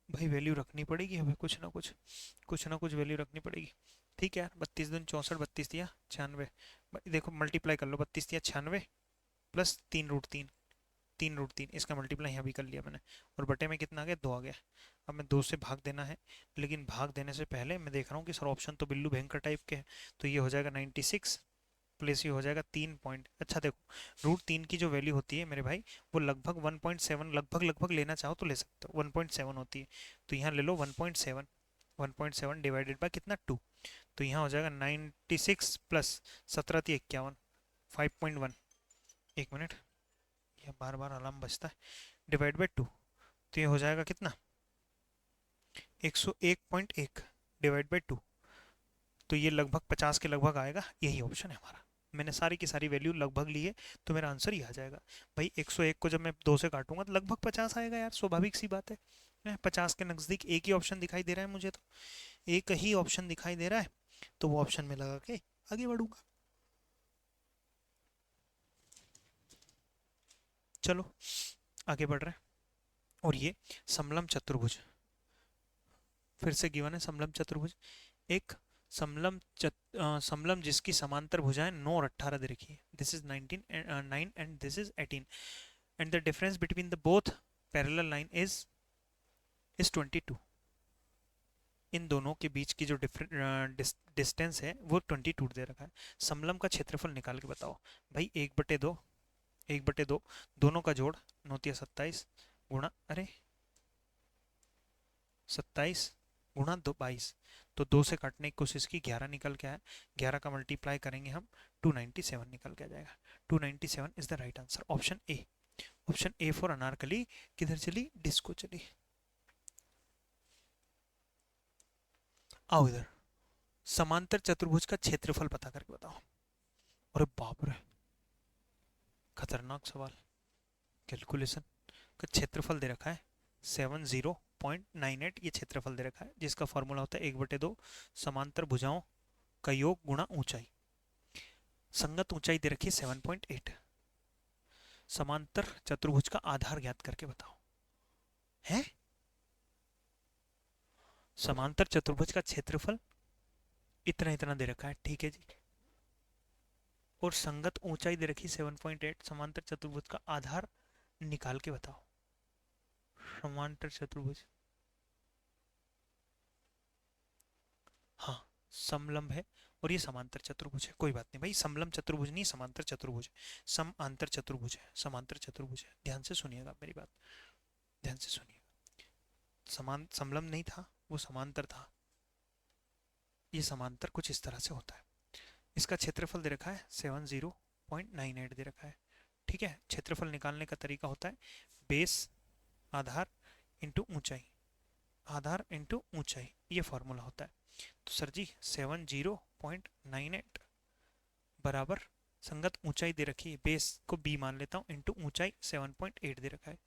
Speaker 1: भाई, वैल्यू रखनी पड़ेगी हमें, कुछ ना कुछ वैल्यू रखनी पड़ेगी। ठीक है यार, 32 दूनी 64, 32 दिया 96, देखो मल्टीप्लाई कर लो, 32 दिया 96 प्लस 3√3, 3√3 इसका मल्टीप्लाई यहाँ भी कर लिया मैंने, और बटे में कितना आ गया, 2 आ गया। अब मैं 2 से भाग देना है, लेकिन भाग देने से पहले मैं देख रहा हूँ कि सर ऑप्शन तो बिल्लू भयंकर टाइप के हैं, तो ये हो जाएगा 96 प्लस ये हो जाएगा 3 पॉइंट, अच्छा देखो √3 की जो वैल्यू होती है मेरे भाई वो लगभग 1.7, लगभग लगभग लेना चाहो तो ले सकते हो, 1.7 होती है, तो यहाँ ले लो 1.7, 1.7 डिवाइडेड बाय कितना 2, तो यहाँ हो जाएगा 96 प्लस 17 × 51, 5.1, एक मिनट यह बार बार अलार्म बजता है, डिवाइड बाय 2, तो ये हो जाएगा कितना 101.1 डिवाइड बाय 2, तो ये लगभग 50 के लगभग आएगा, यही ऑप्शन है हमारा। मैंने सारी की सारी वैल्यू लगभग ली है, तो मेरा आंसर ही आ जाएगा भाई। 101 को जब मैं 2 से काटूंगा तो लगभग 50 आएगा यार, स्वाभाविक सी बात है। 50 के नज़दीक एक ही ऑप्शन दिखाई दे रहा है मुझे, तो एक ही ऑप्शन दिखाई दे रहा है, तो वो ऑप्शन में लगा के आगे बढ़ूंगा। चलो आगे बढ़ रहे हैं, और ये समलम चतुर्भुज फिर से गिवन है। समलम चतुर्भुज एक समलम जिसकी समांतर भुजाएं 9 और 18 दे रखी है, this is 9 and this is 18, and the difference between the both parallel line is 22, इन दोनों के बीच की जो डिस्टेंस है वो 22 दे रखा है। समलम का क्षेत्रफल निकाल के बताओ भाई। 1/2, 1/2 दोनों का जोड़ 9×27 गुणा, अरे 27 गुणा 22, तो 2 से काटने की कोशिश की, 11 निकल के आया, 11 का मल्टीप्लाई करेंगे हम 297 निकल के आ जाएगा। 297 is the right answer, option A. Option A for Anarkali किधर चली, डिस्को चली। आओ इधर, समांतर चतुर्भुज का क्षेत्रफल पता करके बताओ। अरे बाप रे, खतरनाक सवाल। कैलकुलेशन का क्षेत्रफल दे रखा है 70.98, ये क्षेत्रफल दे रखा है, जिसका फॉर्मूला होता है 1/2 समांतर भुजाओं का योग गुणा ऊंचाई। संगत ऊंचाई दे रखी है 7.8। समांतर चतुर्भुज का आधार ज्ञात करके बताओ। है समांतर चतुर्भुज का क्षेत्रफल इतना इतना दे रखा है, ठीक है जी, और संगत ऊंचाई दे रखी 7.8, समांतर चतुर्भुज का आधार निकाल के बताओ। समांतर चतुर्भुज, हाँ समलंब है और ये समांतर चतुर्भुज है, कोई बात नहीं भाई, समलंब चतुर्भुज नहीं समांतर चतुर्भुज है, समांतर चतुर्भुज है, समांतर चतुर्भुज है। ध्यान से सुनिएगा मेरी बात, ध्यान से सुनिएगा। समलंब नहीं था, वो समांतर था। ये समांतर कुछ इस तरह से होता है। इसका क्षेत्रफल दे रखा है 70.98 दे रखा है, ठीक है। क्षेत्रफल निकालने का तरीका होता है बेस आधार इंटू ऊंचाई, आधार इंटू ऊंचाई, ये फॉर्मूला होता है। तो सर जी 70.98 बराबर संगत ऊंचाई दे रखी है, बेस को बी मान लेता हूँ, इंटू ऊंचाई 7.8 दे रखा है,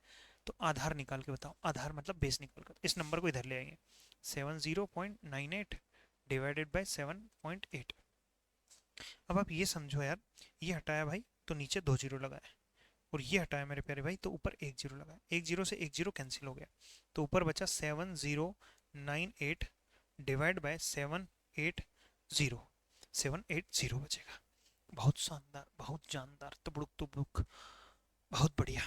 Speaker 1: तो आधार निकाल के बताओ। आधार मतलब बेस निकाल कर, इस नंबर को इधर ले आएंगे, 70.98 डिवाइडेड बाय 7.8। अब आप ये समझो यार, ये हटाया भाई तो नीचे 2 जीरो लगाए, और ये हटाया मेरे प्यारे भाई तो ऊपर 1 जीरो लगाया, 1 जीरो से 1 जीरो कैंसिल हो गया, तो ऊपर बचा 7098 डिवाइड बाय 780, 780 बचेगा। बहुत शानदार, बहुत जानदार, तुबड़ुक तुबड़ुक, बहुत बढ़िया।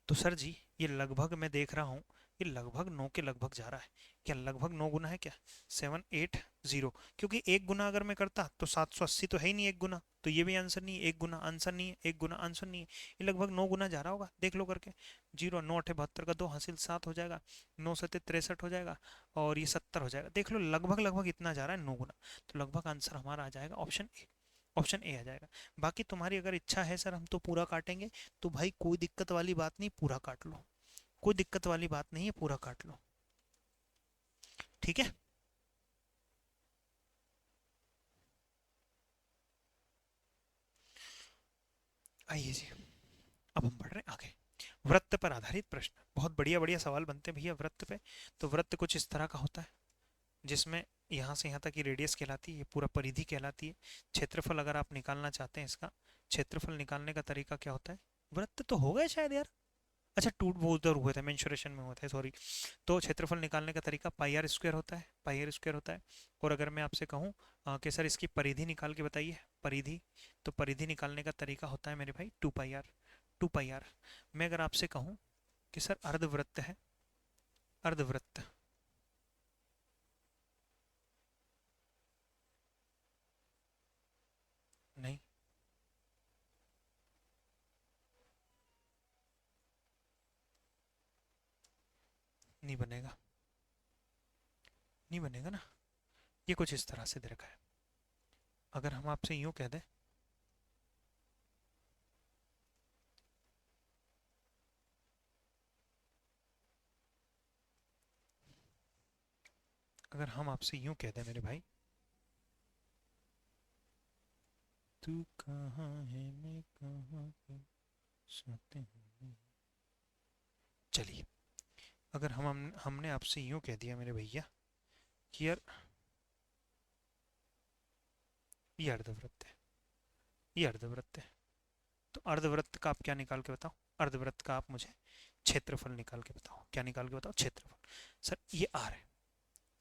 Speaker 1: तो सर जी ये लगभग मैं देख रहा हूँ, ये लगभग 9 के लगभग जा रहा है, क्या लगभग 9 गुना है क्या, 780, क्योंकि एक गुना अगर मैं करता तो 780 तो है ही नहीं एक गुना, तो ये भी आंसर नहीं है, एक गुना आंसर नहीं है, एक गुना आंसर नहीं है, ये लगभग 9 गुना जा रहा होगा, देख लो करके। 0 9 8 72 का 2 हासिल 7 हो जाएगा, 9 7 63 हो जाएगा, और ये 70 हो जाएगा, देख लो लगभग लगभग इतना जा रहा है 9 गुना, तो लगभग आंसर हमारा आ जाएगा ऑप्शन ए, ऑप्शन ए आ जाएगा। बाकी तुम्हारी अगर इच्छा है सर हम तो पूरा काटेंगे, तो भाई कोई दिक्कत वाली बात नहीं, पूरा काट लो, कोई दिक्कत वाली बात नहीं है, पूरा काट लो, ठीक है। आइए जी, अब हम बढ़ रहे हैं आगे। वृत्त पर आधारित प्रश्न, बहुत बढ़िया बढ़िया सवाल बनते हैं भैया वृत्त पे। तो वृत्त कुछ इस तरह का होता है, जिसमें यहाँ से यहाँ तक की रेडियस कहलाती है, ये पूरा परिधि कहलाती है। क्षेत्रफल अगर आप निकालना चाहते हैं, इसका क्षेत्रफल निकालने का तरीका क्या होता है, वृत्त तो हो गए शायद यार, अच्छा टूट वो उधर हुए थे मेंशुरेशन में हुए थे, सॉरी। तो क्षेत्रफल निकालने का तरीका पाई आर स्क्वायर होता है, पाई आर स्क्वायर होता है। और अगर मैं आपसे कहूँ कि सर इसकी परिधि निकाल के बताइए, परिधि, तो परिधि निकालने का तरीका होता है मेरे भाई 2 पाई आर। 2 pi are. मैं अगर आपसे कहूँ कि सर अर्धवृत्त है, अर्धवृत्त, नहीं, नहीं बनेगा, नहीं बनेगा ना। ये कुछ इस तरह से दे रखा है। अगर हम आपसे यूं कह दें, अगर हम आपसे यूं कह दें मेरे भाई, तू कहाँ है मैं कहाँ पे, सोते हैं। चलिए, अगर हमने आपसे यूं कह दिया मेरे भैया कि यार ये अर्धवृत्त है, ये अर्धवृत्त है, तो अर्धवृत्त का आप क्या निकाल के बताओ, अर्धवृत्त का आप मुझे क्षेत्रफल निकाल के बताओ। क्या निकाल के बताओ? क्षेत्रफल। सर ये आर है।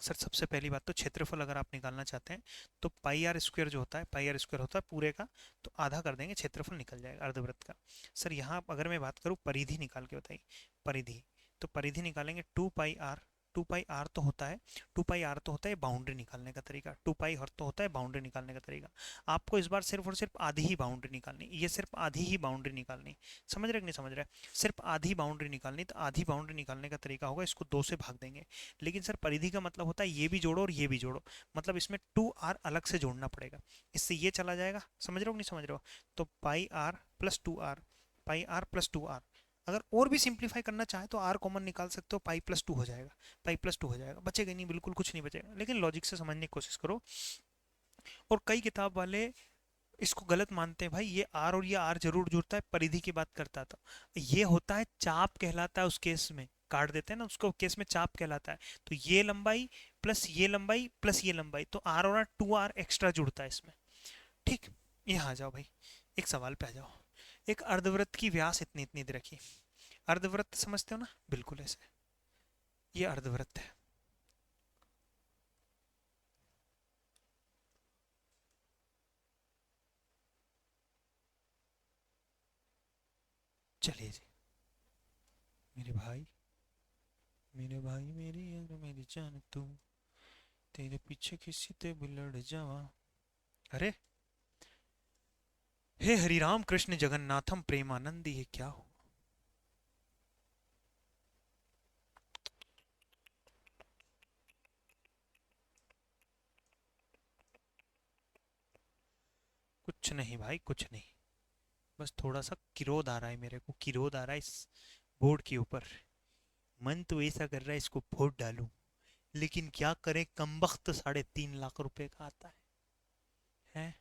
Speaker 1: सर सबसे पहली बात तो क्षेत्रफल अगर आप निकालना चाहते हैं तो पाई आर स्क्वायर जो होता है, पाई आर स्क्वायर होता है पूरे का, तो आधा कर देंगे, क्षेत्रफल निकल जाएगा अर्धवृत्त का। सर यहाँ अगर मैं बात करूँ परिधि निकाल के बताइए, परिधि, तो परिधि निकालेंगे 2 पाई आर। 2 पाई आर तो होता है, 2 पाई आर तो होता है बाउंड्री निकालने का तरीका, 2 पाई आर तो होता है बाउंड्री निकालने का तरीका। आपको इस बार सिर्फ और सिर्फ आधी ही बाउंड्री निकालनी, ये सिर्फ आधी ही बाउंड्री निकालनी। समझ रहे कि नहीं समझ रहे? सिर्फ आधी बाउंड्री निकालनी, तो आधी बाउंड्री निकालने का तरीका होगा इसको 2 से भाग देंगे। लेकिन सर परिधि का मतलब होता है ये भी जोड़ो और ये भी जोड़ो, मतलब इसमें 2 आर अलग से जोड़ना पड़ेगा, इससे ये चला जाएगा। समझ रहे हो कि नहीं समझ रहे हो? तो pi r plus 2 r, pi r plus 2 r. अगर और भी सिंप्लीफाई करना चाहे तो आर कॉमन निकाल सकते हो, पाई प्लस 2 हो जाएगा, पाई प्लस 2 हो जाएगा, बचेगा नहीं, बिल्कुल कुछ नहीं बचेगा। लेकिन लॉजिक से समझने की कोशिश करो। और कई किताब वाले इसको गलत मानते हैं, भाई ये आर और ये आर जरूर जुड़ता है, परिधि की बात करता था, ये होता है चाप कहलाता है, उस केस में काट देते हैं ना उसको, केस में चाप कहलाता है। तो ये लंबाई प्लस ये लंबाई प्लस ये लंबाई, तो आर और 2 आर एक्स्ट्रा जुड़ता है इसमें। ठीक, यहाँ आ जाओ भाई, एक सवाल पे आ जाओ। एक अर्धवृत्त की व्यास इतनी इतनी दे रखी, अर्धवृत्त समझते हो ना, बिल्कुल ऐसे, ये अर्धवृत्त है। चलिए जी, मेरे भाई, मेरे भाई, मेरी अगर मेरी जान तू, तेरे पीछे किसी ते भी लड़ जावा। अरे, हे हरिराम कृष्ण जगन्नाथम प्रेमानंदी, ये क्या हो? कुछ नहीं भाई, कुछ नहीं, बस थोड़ा सा किरोध आ रहा है, मेरे को किरोध आ रहा है इस बोर्ड के ऊपर। मन तो ऐसा कर रहा है इसको फोड़ डालूं, लेकिन क्या करें, कमबख्त 3.5 लाख रुपए का आता है, हैं?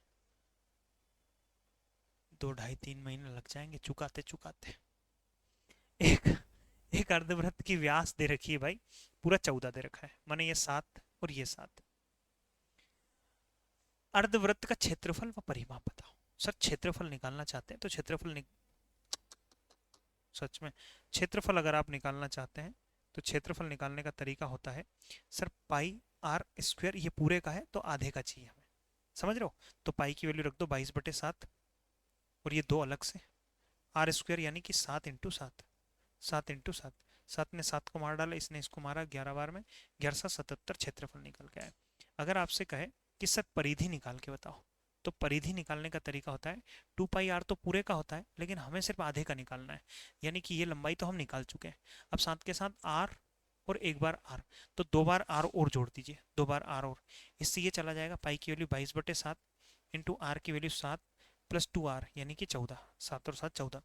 Speaker 1: 2 ढाई 3 महीने लग जाएंगे चुकाते चुकाते। एक एक अर्धवृत्त की व्यास दे रखी है भाई, पूरा 14 दे रखा है, माने ये 7 और ये 7। अर्धवृत्त का क्षेत्रफल व परिमाप बताओ। सर क्षेत्रफल निकालना चाहते हैं तो सच में क्षेत्रफल अगर आप निकालना चाहते हैं तो क्षेत्रफल निकालने का तरीका होता है, सर पाई आर स्क्वायर, ये पूरे का है तो आधे का चाहिए हमें। समझ रहे हो? तो पाई की वैल्यू रख दो 22/7, और ये दो अलग से, आर स्क्वायर यानी कि 7 × 7, 7 × 7, 7 ने 7 को मार डाला, इसने इसको मारा, 11 बार में 1177 क्षेत्रफल निकल के आया। अगर आपसे कहे कि सर परिधि निकाल के बताओ, तो परिधि निकालने का तरीका होता है 2 पाई आर तो पूरे का होता है, लेकिन हमें सिर्फ आधे का निकालना है, यानी कि ये लंबाई तो हम निकाल चुके हैं। अब साथ के साथ आर और एक बार आर, तो 2 बार आर और जोड़ दीजिए, 2 बार आर और, इससे ये चला जाएगा पाई की वैल्यू 22/7 इंटू आर की वैल्यू 7 प्लस 2 आर यानी कि 14, 7 और 7 14,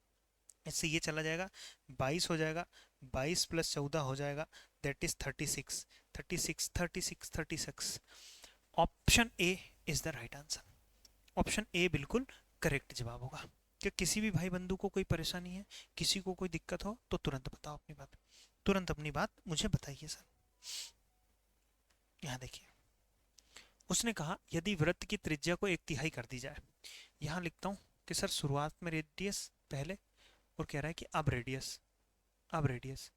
Speaker 1: इससे ये चला जाएगा 22 हो जाएगा, 22 प्लस 14 हो जाएगा, that is 36, 36 36 36। Option A is the right answer, option A बिल्कुल करेक्ट जवाब होगा। क्या किसी भी भाई बंधु को कोई परेशानी है, किसी को कोई दिक्कत हो तो तुरंत बताओ अपनी बात, तुरंत अपनी बात मुझे बताइए सर। यहाँ देखिए, उसने कहा यदि वृत्त की त्रिज्या को 1/3 कर दी जाए, यहाँ लिखता हूँ कि सर शुरुआत में रेडियस पहले, और कह रहा है कि अब रेडियस, अब रेडियस,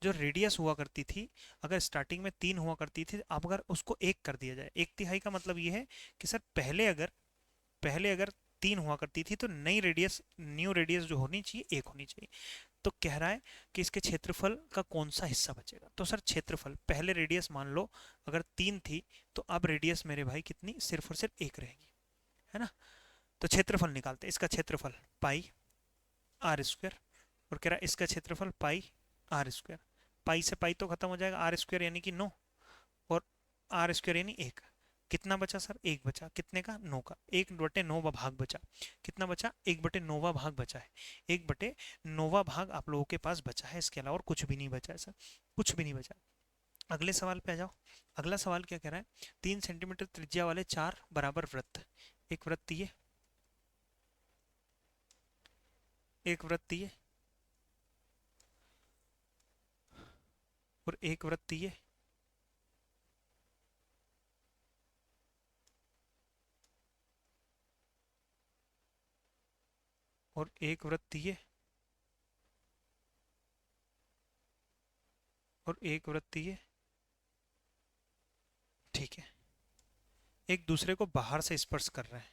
Speaker 1: जो रेडियस हुआ करती थी, अगर स्टार्टिंग में 3 हुआ करती थी, अब अगर उसको 1 कर दिया जाए, 1/3 का मतलब ये है कि सर पहले अगर 3 हुआ करती थी तो नई रेडियस, न्यू रेडियस जो होनी चाहिए 1 होनी चाहिए। तो कह रहा है कि इसके क्षेत्रफल का कौन सा हिस्सा बचेगा। तो सर क्षेत्रफल, पहले रेडियस मान लो अगर 3 थी तो अब रेडियस मेरे भाई कितनी, सिर्फ और सिर्फ 1 रहेगी, है ना। तो क्षेत्रफल निकालते हैं। इसका क्षेत्रफल पाई आर स्क्वायर, और कह रहा है इसका क्षेत्रफल पाई आर स्क्वायर। पाई से पाई तो खत्म हो जाएगा, आर स्क्वायर यानी कि 9, और आर स्क्वायर यानी 1। कितना बचा सर, 1 बचा। कितने का, 9 का। 1/9 भाग बचा। कितना बचा, 1/9 भाग बचा है। 1/9 भाग आप लोगों के पास बचा है, इसके अलावा और कुछ भी नहीं बचा है सर, कुछ भी नहीं बचा। अगले सवाल पे आ जाओ। अगला सवाल क्या कह रहा है, 3 सेंटीमीटर त्रिज्या वाले 4 बराबर वृत्त, एक वृत्त ये, एक वृत्त ये, और एक वृत्त ये, और एक वृत्त ये, और एक वृत्त ये, ठीक है। एक दूसरे को बाहर से स्पर्श कर रहे हैं।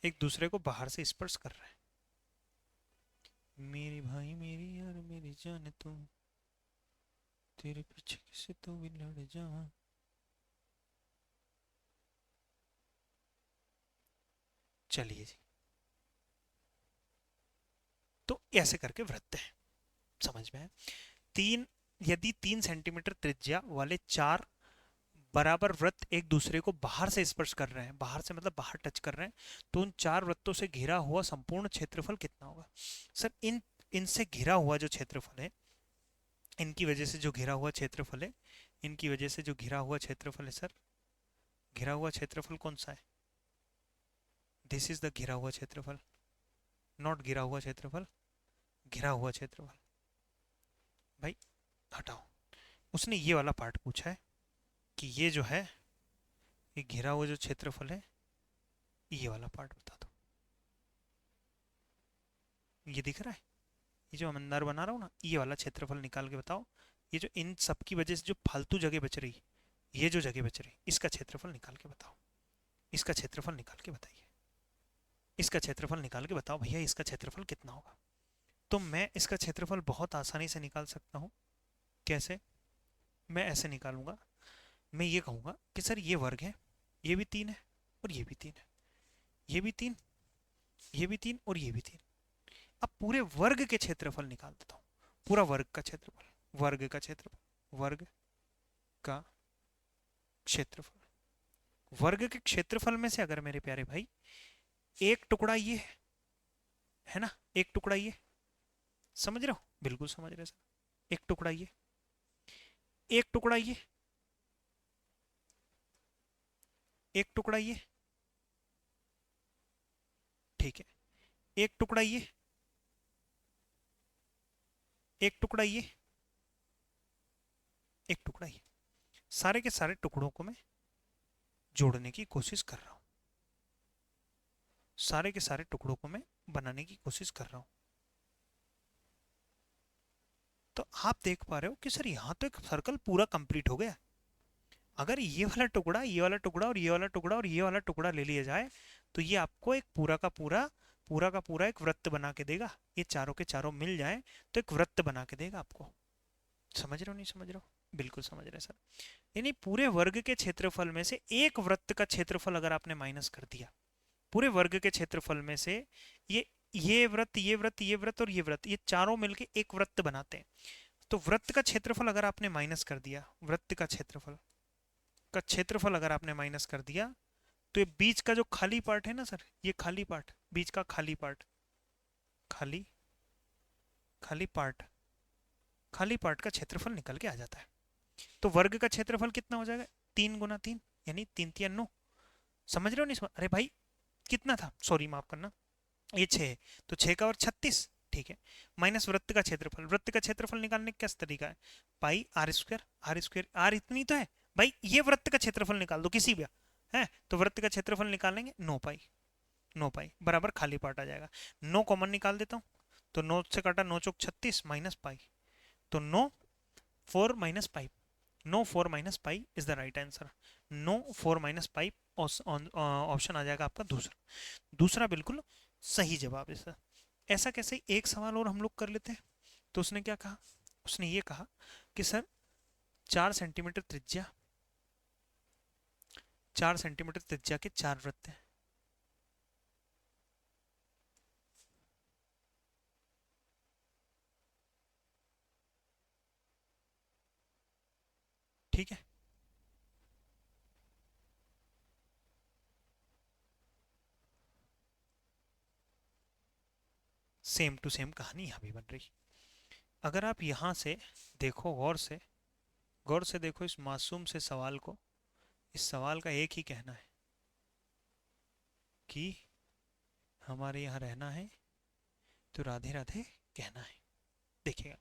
Speaker 1: एक दूसरे को बाहर से स्पर्श कर रहे हैं। मेरी भाई मेरी यार मेरी जान तू, तेरे पीछे किसे तो भी लड़ जाऊं। चलिए जी, तो ऐसे करके वृत्त है, समझ में है। तीन, यदि 3 सेंटीमीटर त्रिज्या वाले 4 बराबर वृत्त एक दूसरे को बाहर से स्पर्श कर रहे हैं, बाहर से मतलब बाहर टच कर रहे हैं, तो उन 4 वृत्तों से घिरा हुआ संपूर्ण क्षेत्रफल कितना होगा। सर इनसे घिरा हुआ जो क्षेत्रफल है, इनकी वजह से जो घिरा हुआ क्षेत्रफल है, इनकी वजह से जो घिरा हुआ क्षेत्रफल है सर, घिरा हुआ क्षेत्रफल कौन सा है, दिस इज द घिरा हुआ क्षेत्रफल, नॉट गिरा हुआ क्षेत्रफल, घिरा हुआ क्षेत्रफल। भाई हटाओ, उसने ये वाला पार्ट पूछा है कि ये जो है, ये घिरा हुआ जो क्षेत्रफल है, ये वाला पार्ट बता दो। ये दिख रहा है, ये जो अमंदार बना रहा हूँ ना, ये वाला क्षेत्रफल निकाल के बताओ। ये जो इन सब की वजह से जो फालतू जगह बच रही, ये जो जगह बच रही, इसका क्षेत्रफल निकाल के बताओ। इसका क्षेत्रफल निकाल के बताइए, इसका क्षेत्रफल निकाल के बताओ भैया, इसका क्षेत्रफल कितना होगा। तो मैं इसका क्षेत्रफल बहुत आसानी से निकाल सकता हूँ। कैसे, मैं ऐसे निकालूंगा, मैं ये कहूँगा कि सर ये वर्ग है, ये भी 3 है और ये भी 3 है, ये भी 3, ये भी 3 और ये भी 3। अब पूरे वर्ग के क्षेत्रफल निकाल देता हूँ, पूरा वर्ग का क्षेत्रफल, वर्ग का क्षेत्रफल, वर्ग का क्षेत्रफल। वर्ग के क्षेत्रफल में से अगर मेरे प्यारे भाई एक टुकड़ा ये है ना, एक टुकड़ा ये, समझ रहे हो, बिल्कुल समझ रहे सर, एक टुकड़ा ये, एक टुकड़ा ये, एक टुकड़ा ये, ठीक है, एक टुकड़ा ये, एक टुकड़ा ये, एक टुकड़ा ये, सारे के सारे टुकड़ों को मैं जोड़ने की कोशिश कर रहा हूं, सारे के सारे टुकड़ों को मैं बनाने की कोशिश कर रहा हूं। तो आप देख पा रहे हो कि सर यहां तो एक सर्कल पूरा कंप्लीट हो गया। अगर ये वाला टुकड़ा, ये वाला टुकड़ा और ये वाला टुकड़ा और ये वाला टुकड़ा ले लिया जाए, तो ये आपको एक पूरा का पूरा एक वृत्त बना के देगा। ये चारों के चारों मिल जाए तो एक वृत्त बना के देगा आपको। समझ रहे हो, नहीं समझ रहे हो, बिल्कुल समझ रहे सर। यानी पूरे वर्ग के क्षेत्रफल में से एक वृत्त का क्षेत्रफल अगर आपने माइनस कर दिया, पूरे वर्ग के क्षेत्रफल में से ये वृत्त, ये वृत्त, ये वृत्त और ये वृत्त, ये चारों मिलके एक वृत्त बनाते हैं। तो वृत्त का क्षेत्रफल अगर आपने माइनस कर दिया, वृत्त का क्षेत्रफल अगर आपने माइनस कर दिया, तो ये बीच का जो खाली पार्ट है ना सर, ये खाली पार्ट, बीच का खाली पार्ट, खाली खाली पार्ट, खाली पार्ट का क्षेत्रफल निकल के आ जाता है। तो वर्ग का क्षेत्रफल कितना हो जाएगा, 3 × 3, यानी 3×3 = 9। समझ रहे हो, नहीं समझ, अरे भाई कितना था, सॉरी माफ करना, ये 6, तो 6 का और 36, ठीक है। माइनस वृत्त का क्षेत्रफल, वृत्त का क्षेत्रफल निकालने का क्या तरीका है, pi r square, r square, r इतनी तो है भाई, ये वृत्त का क्षेत्रफल निकाल दो किसी भी है, तो वृत्त का क्षेत्रफल निकालेंगे 9 पाई, 9 पाई बराबर खाली पार्ट आ जाएगा। 9 कॉमन निकाल देता हूँ, तो 9 से काटा 9 × 36 माइनस पाई, तो 9 4 - pi, no 4 minus pi is the right answer. No 4 minus pi option आ जाएगा आपका दूसरा। दूसरा बिल्कुल सही जवाब है सर। ऐसा कैसे, एक सवाल और हम लोग कर लेते हैं। तो उसने क्या कहा, उसने ये कहा कि सर 4 सेंटीमीटर त्रिज्या, 4 सेंटीमीटर त्रिज्या के 4 वृत्त हैं। ठीक है, सेम टू सेम कहानी यहाँ भी बन रही। अगर आप यहाँ से देखो, गौर से देखो इस मासूम से सवाल को, इस सवाल का एक ही कहना है कि हमारे यहाँ रहना है तो राधे राधे कहना है। देखिएगा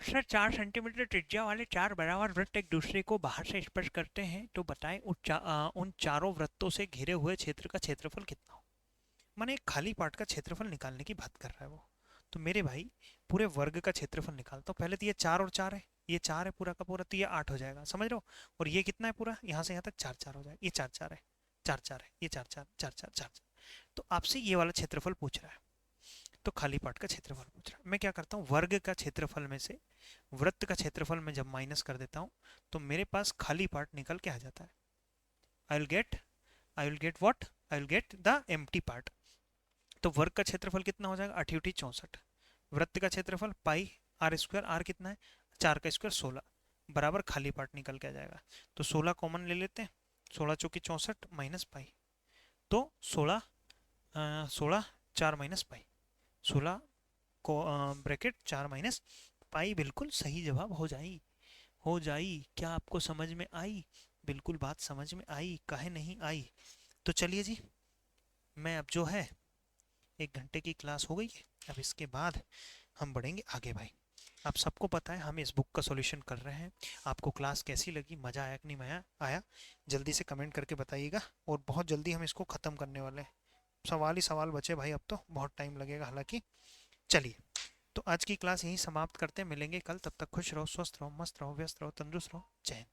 Speaker 1: सर, 4 सेंटीमीटर त्रिज्या वाले 4 बराबर वृत्त एक दूसरे को बाहर से स्पर्श करते हैं, तो बताएं उन चारों वृत्तों से घिरे हुए क्षेत्र का क्षेत्रफल कितना हो। माने एक खाली पार्ट का क्षेत्रफल निकालने की बात कर रहा है वो। तो मेरे भाई पूरे वर्ग का क्षेत्रफल निकालता हूँ। पहले तो ये 4 और 4 है, ये 4 है पूरा का पूरा, तो ये 8 हो जाएगा, समझ रहे हो। और ये कितना है पूरा, यहाँ से यहाँ तक 4 4 हो जाएगा, ये 4 4 है, 4 4 है, ये 4 4 4 4 4 4। तो आपसे ये वाला क्षेत्रफल पूछ रहा है, तो खाली पार्ट का क्षेत्रफल पूछ रहा है। मैं क्या करता हूँ, वर्ग का क्षेत्रफल में से वृत्त का क्षेत्रफल में जब माइनस कर देता हूँ, तो मेरे पास खाली पार्ट निकल के आ जाता है। I will get what, I will get the empty part. तो वर्ग का क्षेत्रफल कितना हो जाएगा, 8×64। वृत्त का क्षेत्रफल पाई आर स्क्वायर, आर कितना है 4 का स्क्वायर 16, बराबर खाली पार्ट निकल के आ जाएगा। तो 16 कॉमन ले लेते हैं, 16×4 = माइनस पाई, तो 16 4 माइनस पाई, 16 को ब्रैकेट 4 माइनस पाई, बिल्कुल सही जवाब हो जाई, हो जाई। क्या आपको समझ में आई, बिल्कुल बात समझ में आई, काहे नहीं आई। तो चलिए जी, मैं अब जो है 1 घंटे की क्लास हो गई है, अब इसके बाद हम बढ़ेंगे आगे भाई। आप सबको पता है हम इस बुक का सॉल्यूशन कर रहे हैं। आपको क्लास कैसी लगी, मज़ा आया कि नहीं मज़ा आया, जल्दी से कमेंट करके बताइएगा। और बहुत जल्दी हम इसको ख़त्म करने वाले हैं, सवाल ही सवाल बचे भाई, अब तो बहुत टाइम लगेगा हालांकि। चलिए, तो आज की क्लास यहीं समाप्त करते हैं, मिलेंगे कल, तब तक खुश रहो, स्वस्थ रहो, मस्त रहो, व्यस्त रहो, तंदुरुस्त रहो। जय हिंद।